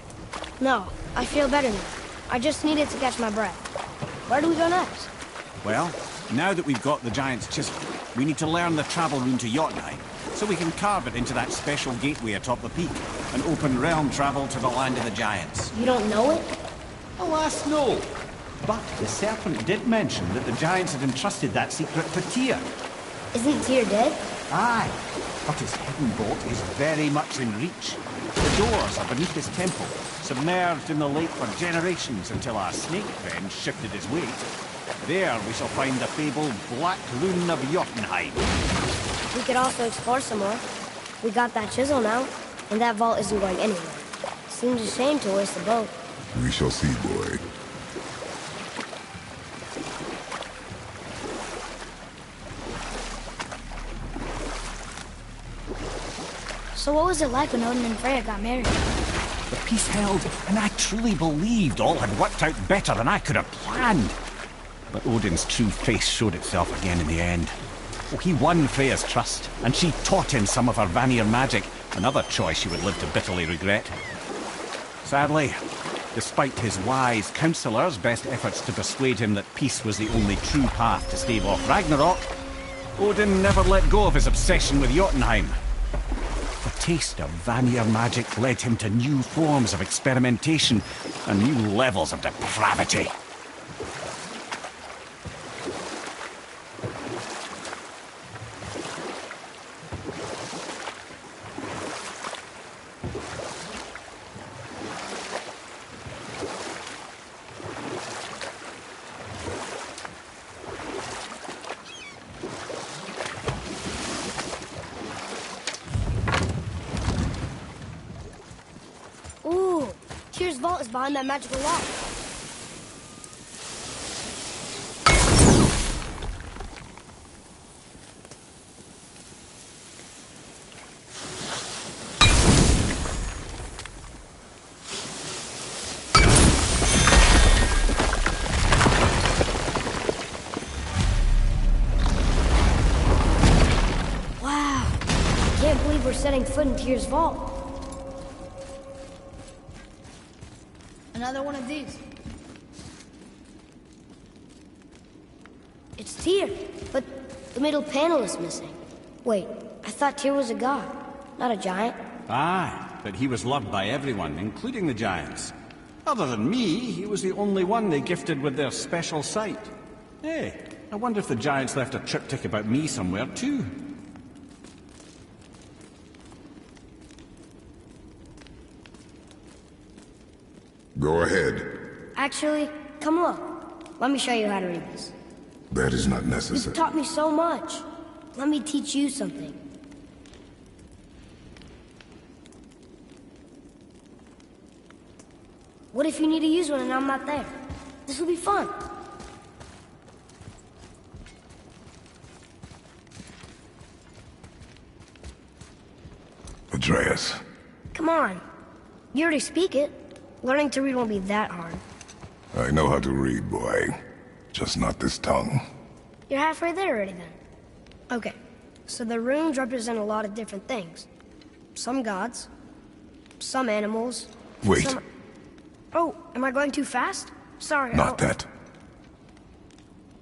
No, I feel better now. I just needed to catch my breath. Where do we go next? Well, now that we've got the giant's chisel, we need to learn the travel rune to Jotunheim, so we can carve it into that special gateway atop the peak, and open realm travel to the land of the giants. You don't know it? Alas, no. But the serpent did mention that the giants had entrusted that secret to Tyr. Isn't Tyr dead? Aye, but his hidden boat is very much in reach. The doors are beneath his temple, submerged in the lake for generations until our snake friend shifted his weight. There we shall find the fabled Black Rune of Jotunheim. We could also explore some more. We got that chisel now, and that vault isn't going anywhere. Seems a shame to waste the boat. We shall see, boy. So what was it like when Odin and Freya got married? The peace held, and I truly believed all had worked out better than I could have planned. But Odin's true face showed itself again in the end. Well, he won Freya's trust, and she taught him some of her Vanir magic, another choice she would live to bitterly regret. Sadly, despite his wise counselors' best efforts to persuade him that peace was the only true path to stave off Ragnarok, Odin never let go of his obsession with Jotunheim. The taste of Vanir magic led him to new forms of experimentation and new levels of depravity. Ooh, Tyr's vault is behind that magical lock. Wow, can't believe we're setting foot in Tyr's vault. Another one of these. It's Tyr, but the middle panel is missing. Wait, I thought Tyr was a god, not a giant. Aye, but he was loved by everyone, including the giants. Other than me, he was the only one they gifted with their special sight. Hey, I wonder if the giants left a triptych about me somewhere too. Go ahead. Actually, come look. Let me show you how to read this. That is not You've necessary. taught me so much. Let me teach you something. What if you need to use one and I'm not there? This will be fun. Atreus. Come on. You already speak it. Learning to read won't be that hard. I know how to read, boy. Just not this tongue. You're halfway there already then. Okay, so the runes represent a lot of different things. Some gods, some animals. Wait. Some... Oh, am I going too fast? Sorry. Not that.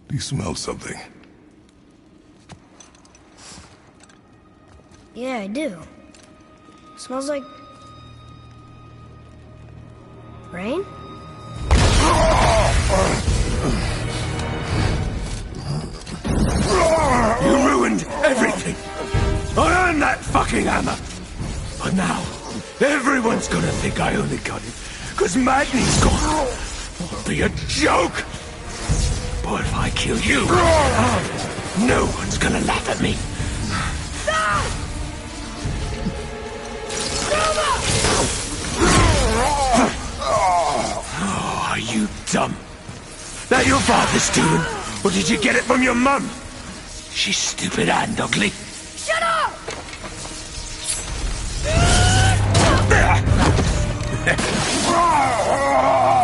Do you smell something? Yeah, I do. Smells like... rain? You ruined everything! I earned that fucking hammer! But now, everyone's gonna think I only got it, because Magni's gone! It'll be a joke! But if I kill you, no one's gonna laugh at me! Oh, are you dumb? That your father's doing? Or did you get it from your mum? She's stupid and ugly. Shut up!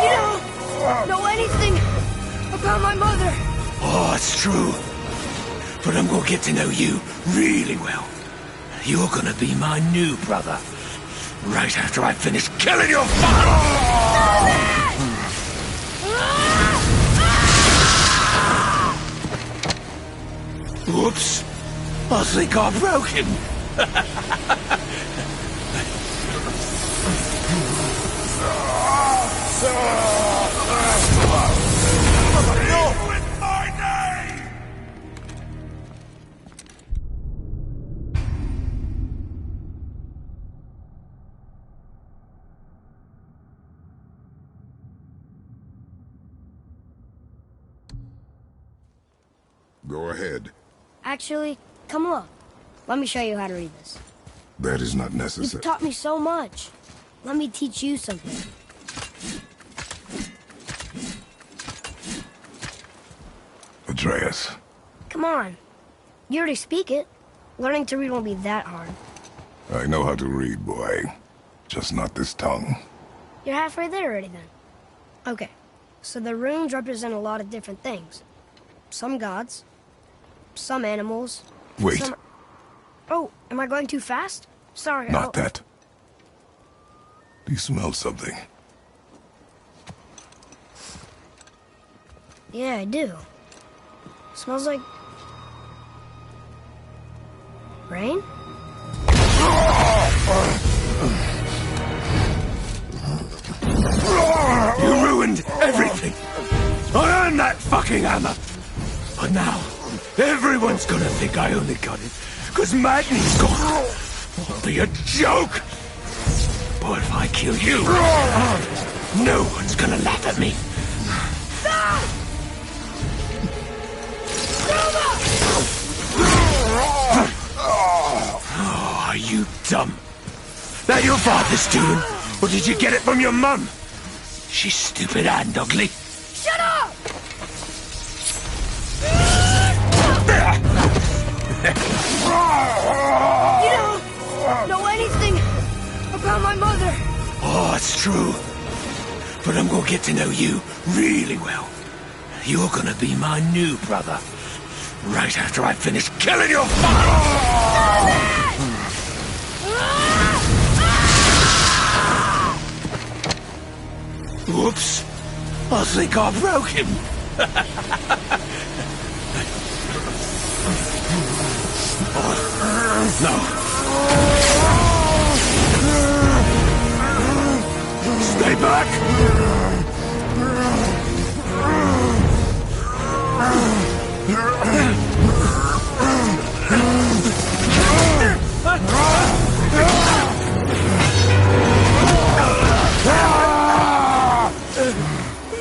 You don't know anything about my mother. Oh, it's true. But I'm gonna get to know you really well. You're gonna be my new brother. Right after I finish killing your father! Whoops. I think I broke him. With my name! Go ahead. Actually, come look. Let me show you how to read this. That is not You've necessary. taught me so much. Let me teach you something. Atreus. Come on. You already speak it. Learning to read won't be that hard. I know how to read, boy. Just not this tongue. You're halfway there already then. Okay, so the runes represent a lot of different things. Some gods, some animals. Wait, Some... Oh, am I going too fast? Sorry. not that. Do you smell something? Yeah, I do. Smells like... rain? You ruined everything. I earned that fucking hammer. But now, everyone's gonna think I only got it because Magni's gone. It'll be a joke. But if I kill you, no one's gonna laugh at me. Oh, are you dumb? That your father's doing? Or did you get it from your mum? She's stupid and ugly. Shut up! You don't know anything about my mother. Oh, it's true. But I'm gonna get to know you really well. You're gonna be my new brother. Right after I finish killing your father! Whoops. I think I broke him. No. Stay back!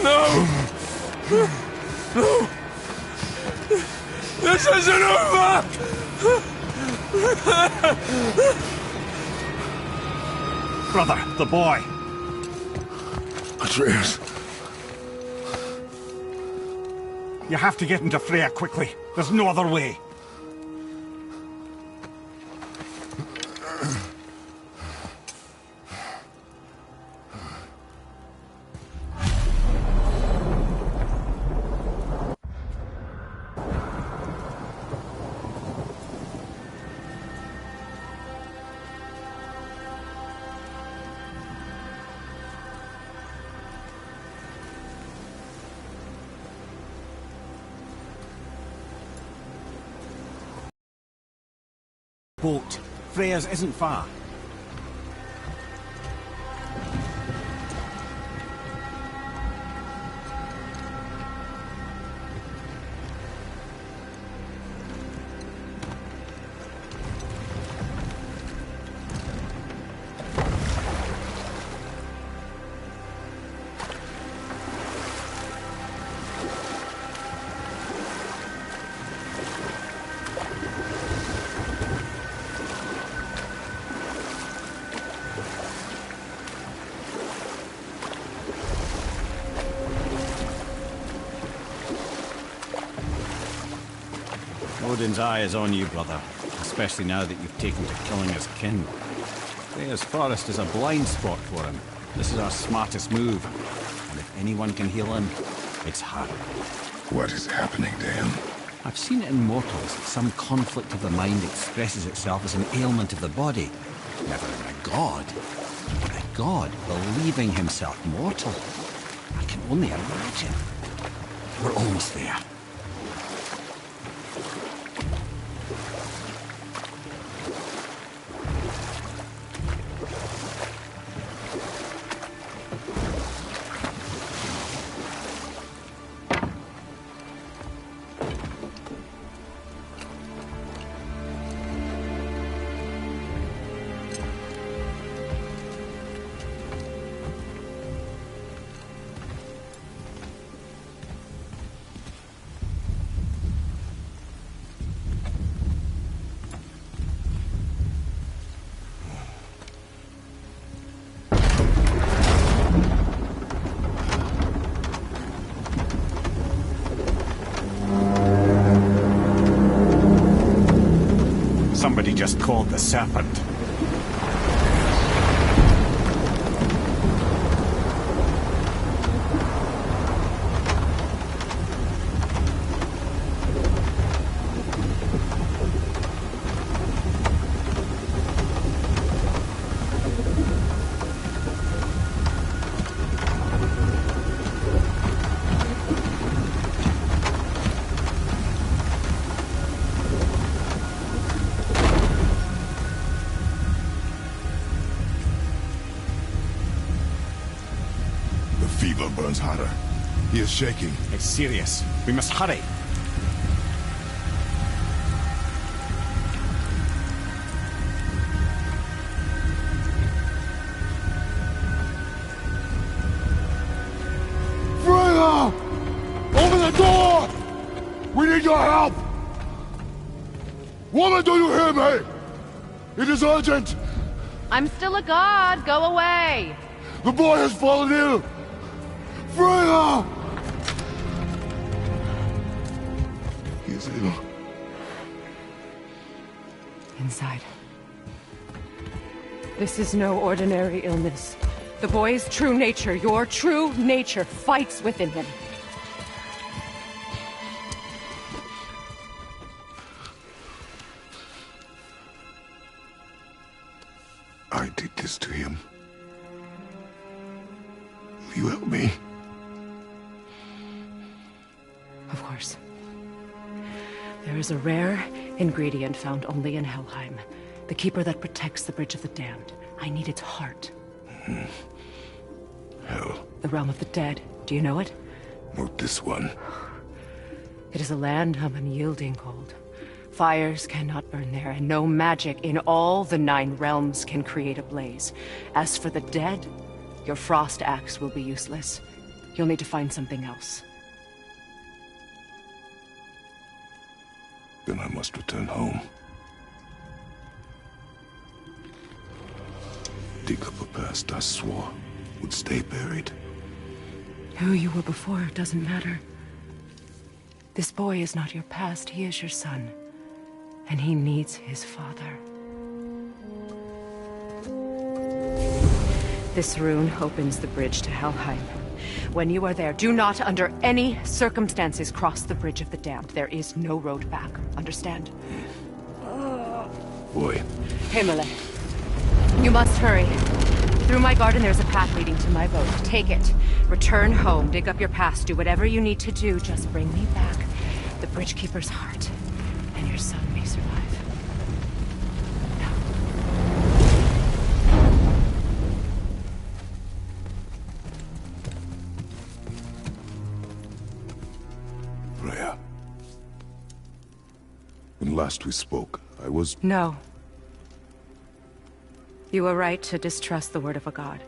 No! No! This isn't over! Brother, the boy. Atreus. You have to get into Freya quickly. There's no other way. Boat. Freya's isn't far. Odin's eye is on you, brother. Especially now that you've taken to killing his kin. Freya's forest is a blind spot for him. This is our smartest move. And if anyone can heal him, it's her. What is happening to him? I've seen it in mortals. Some conflict of the mind expresses itself as an ailment of the body. Never in a god. But a god believing himself mortal. I can only imagine. We're almost there. Somebody just called the Serpent. fever burns hotter. He is shaking. It's serious. We must hurry. Freya! Open the door! We need your help! Woman, do you hear me? It is urgent! I'm still a god. Go away. The boy has fallen ill! Freya! He is ill. Inside. This is no ordinary illness. The boy's true nature, your true nature, fights within him. I did this to him. Will you help me? Of course. There is a rare ingredient found only in Helheim. The keeper that protects the Bridge of the Damned. I need its heart. Hell. The realm of the dead. Do you know it? Not this one. It is a land of unyielding cold. Fires cannot burn there, and no magic in all the 9 realms can create a blaze. As for the dead, your frost axe will be useless. You'll need to find something else. Then I must return home. Dig up a past I swore would stay buried. Who you were before doesn't matter. This boy is not your past, he is your son. And he needs his father. This rune opens the bridge to Helheim. When you are there, do not under any circumstances cross the Bridge of the Damned. There is no road back. Understand? Boy. Himmele. You must hurry. Through my garden there's a path leading to my boat. Take it. Return home. Dig up your past. Do whatever you need to do. Just bring me back the Bridgekeeper's heart. And your son may survive. Freya. When last we spoke, I was... No. You were right to distrust the word of a god.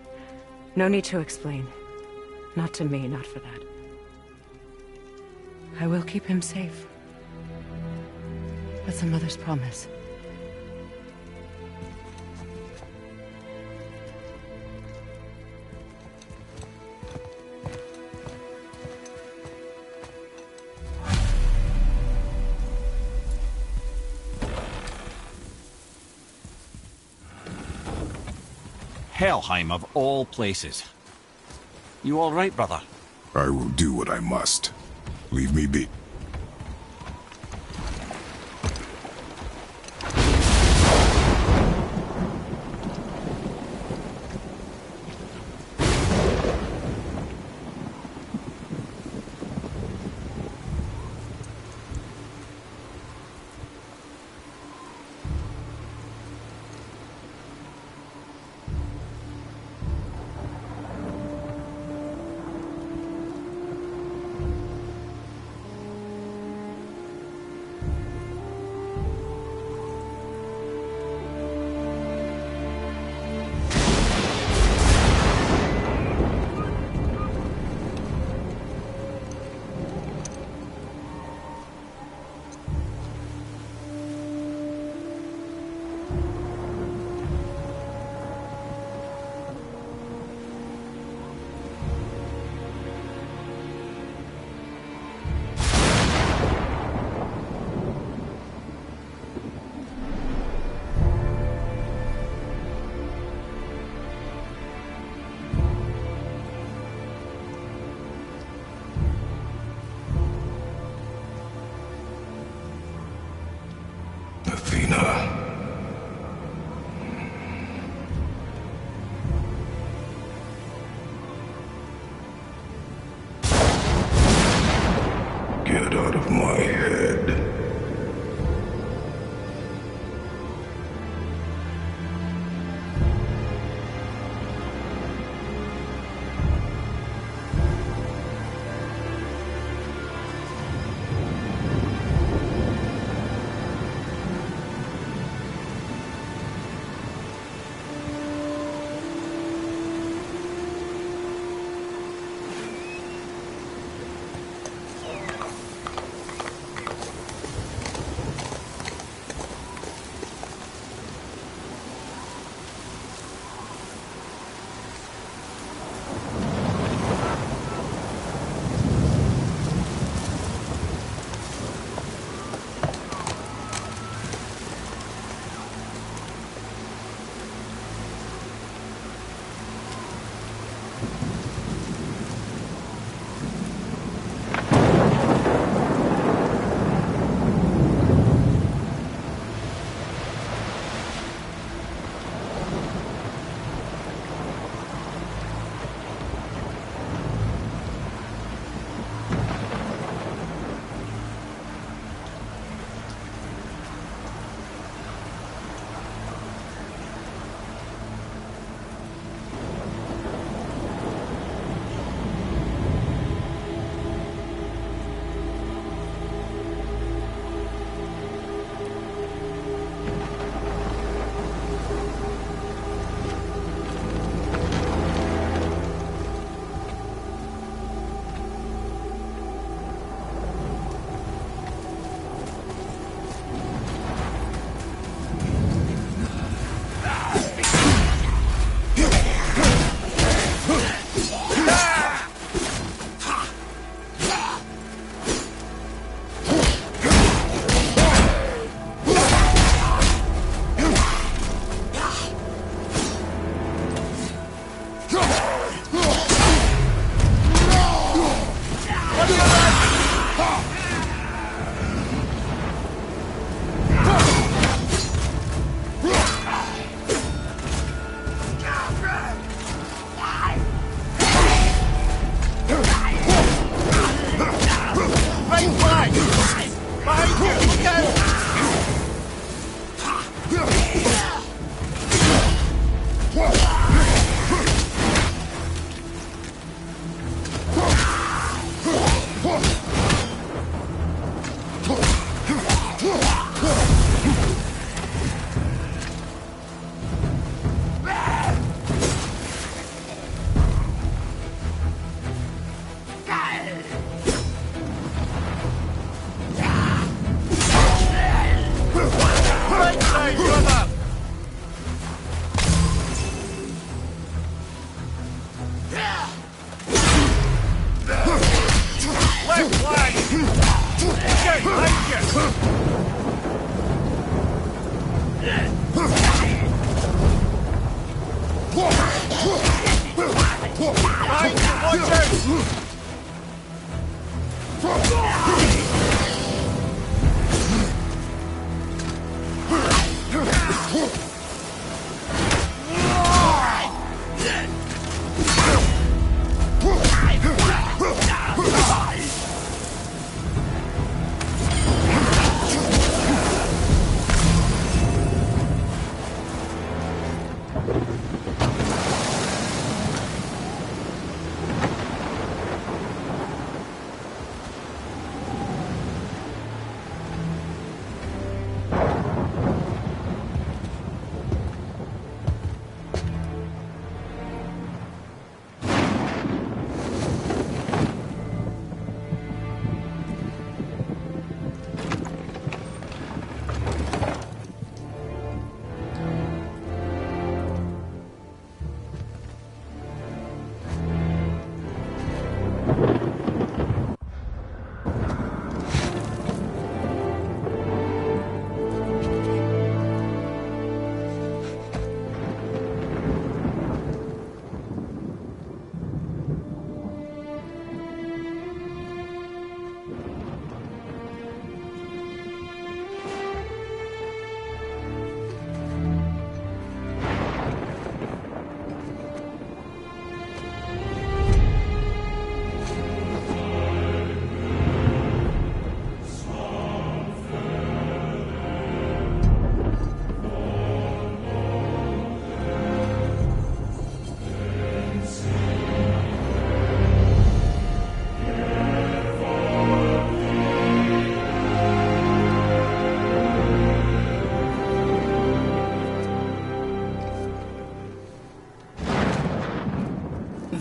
No need to explain. Not to me, not for that. I will keep him safe. That's a mother's promise. Helheim of all places. You all right, brother? I will do what I must. Leave me be.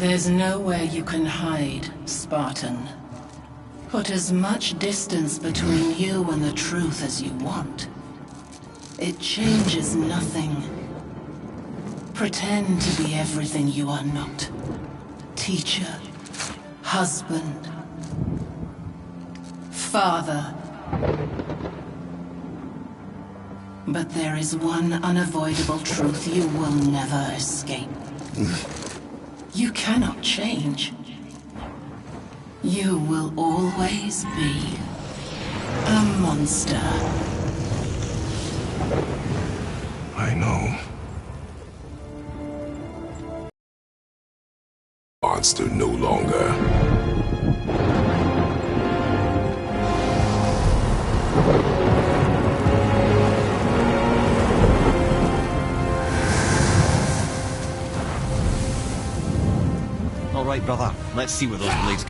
There's nowhere you can hide, Spartan. Put as much distance between you and the truth as you want. It changes nothing. Pretend to be everything you are not. Teacher, husband, father. But there is one unavoidable truth you will never escape. You cannot change. You will always be a monster. I know. Monster no longer. All right, brother. Let's see where those blades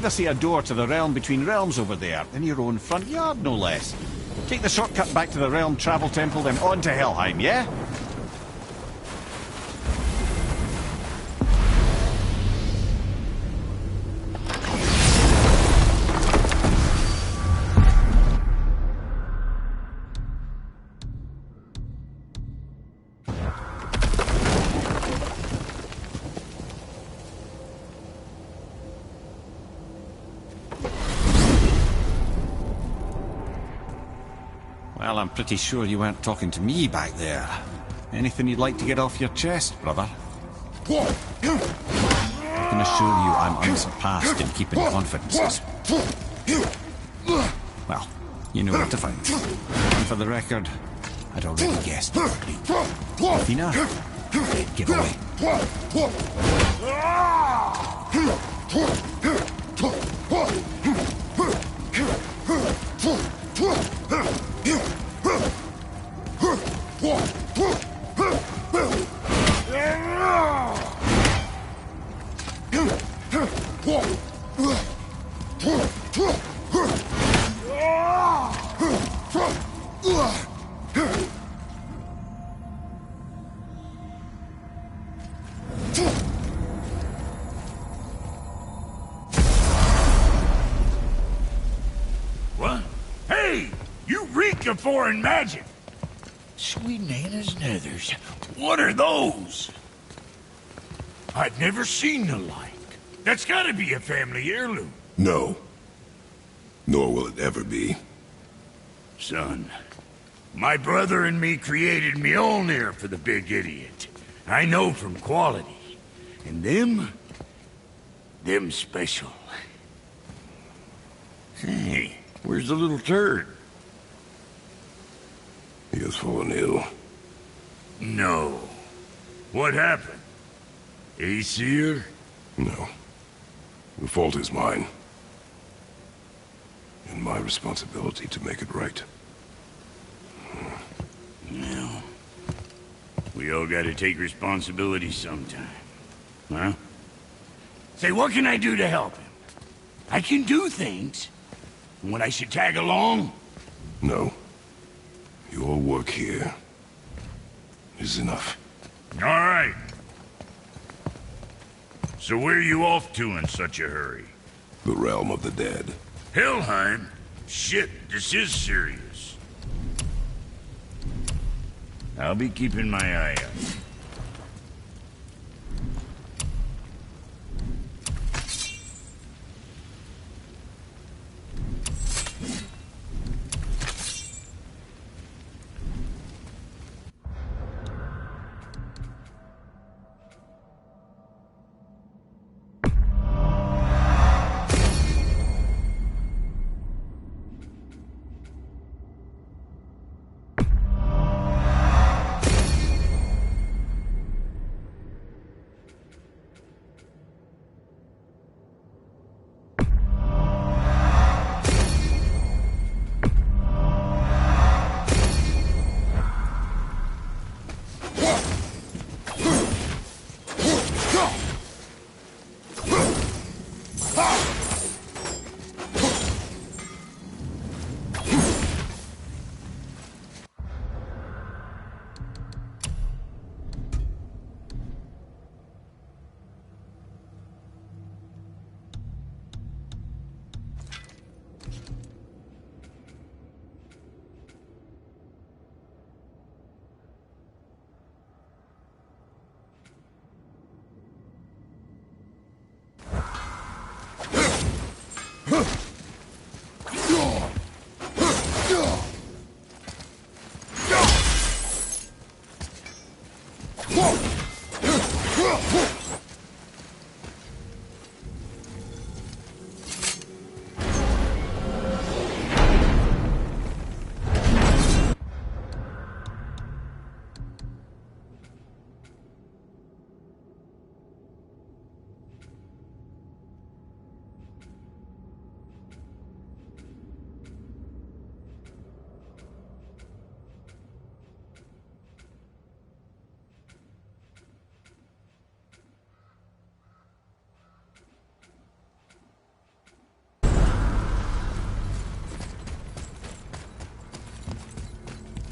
I see a door to the realm between realms over there, in your own front yard, no less. Take the shortcut back to the Realm Travel Temple, then on to Helheim, yeah? Well, I'm pretty sure you weren't talking to me back there. Anything you'd like to get off your chest, brother? I can assure you I'm unsurpassed in keeping confidences. Well, you know where to find me. And for the record, I'd already guessed. Athena, give away. What? Hey! You reek of foreign magic! Sweet Nana's nethers. What are those? I've never seen the like. That's gotta be a family heirloom. No. Nor will it ever be. Son, my brother and me created Mjolnir for the big idiot. I know from quality. And them special. Hey, where's the little turd? He has fallen ill. No. What happened? Aesir? No. The fault is mine. And my responsibility to make it right. Well, we all gotta take responsibility sometime. Huh? Say, what can I do to help him? I can do things. When I should tag along? No. Your work here is enough. All right. So where are you off to in such a hurry? The realm of the dead. Helheim? Shit, this is serious. I'll be keeping my eye out.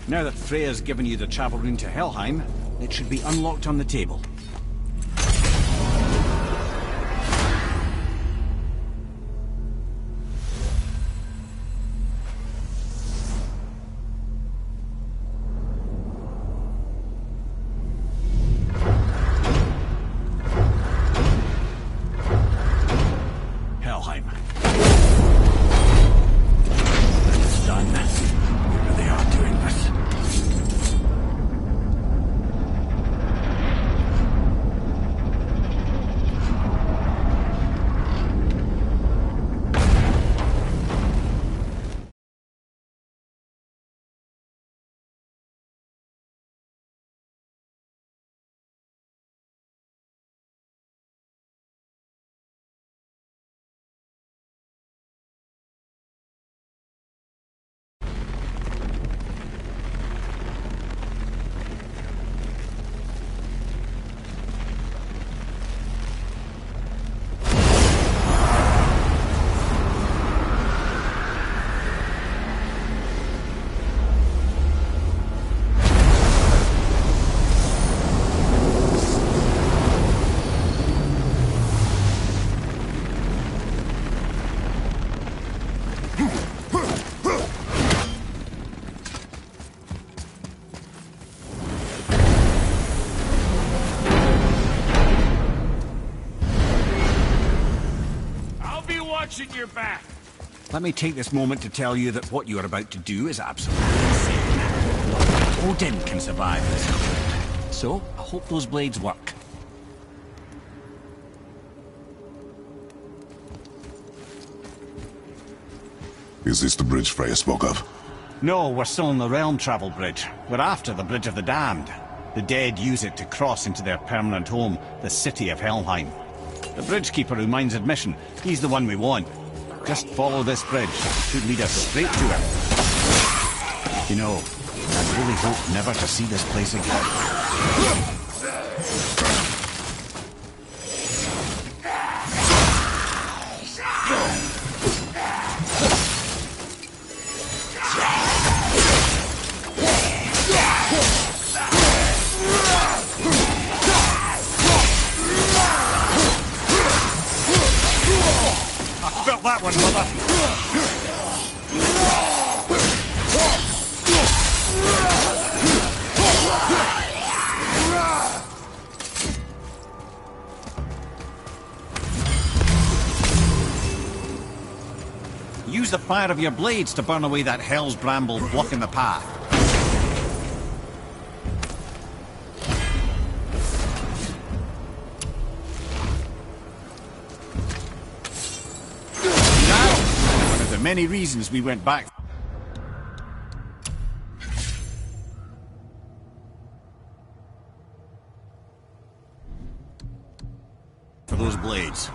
Now that Freya's given you the travel rune to Helheim, it should be unlocked on the table. Helheim. It's done. Here they are doing this. Watching your back. Let me take this moment to tell you that what you are about to do is absolutely insane. Odin can survive this cold. So, I hope those blades work. Is this the bridge Freya spoke of? No, we're still on the Realm Travel Bridge. We're after the Bridge of the Damned. The dead use it to cross into their permanent home, the city of Helheim. The bridgekeeper who minds admission, he's the one we want. Just follow this bridge. It should lead us straight to him. You know, I really hope never to see this place again. Felt that one, brother. Use the fire of your blades to burn away that hell's bramble blocking the path. Many reasons we went back for those blades.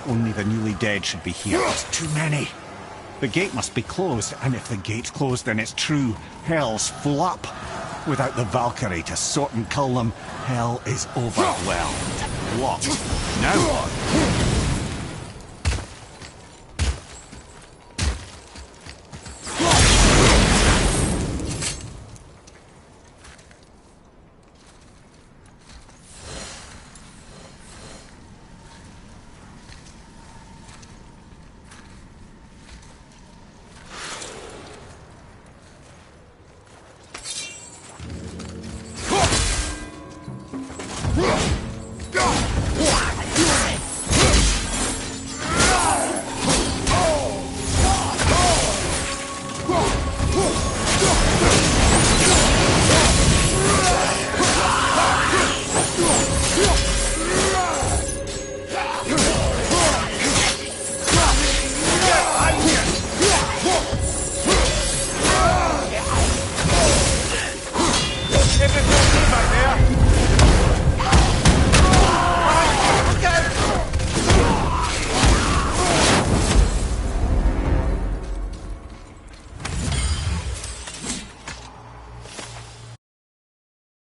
Only the newly dead should be here. There's too many. The gate must be closed, and if the gate's closed, then it's true. Hell's full up. Without the Valkyrie to sort and cull them, hell is overwhelmed. Locked. Now what?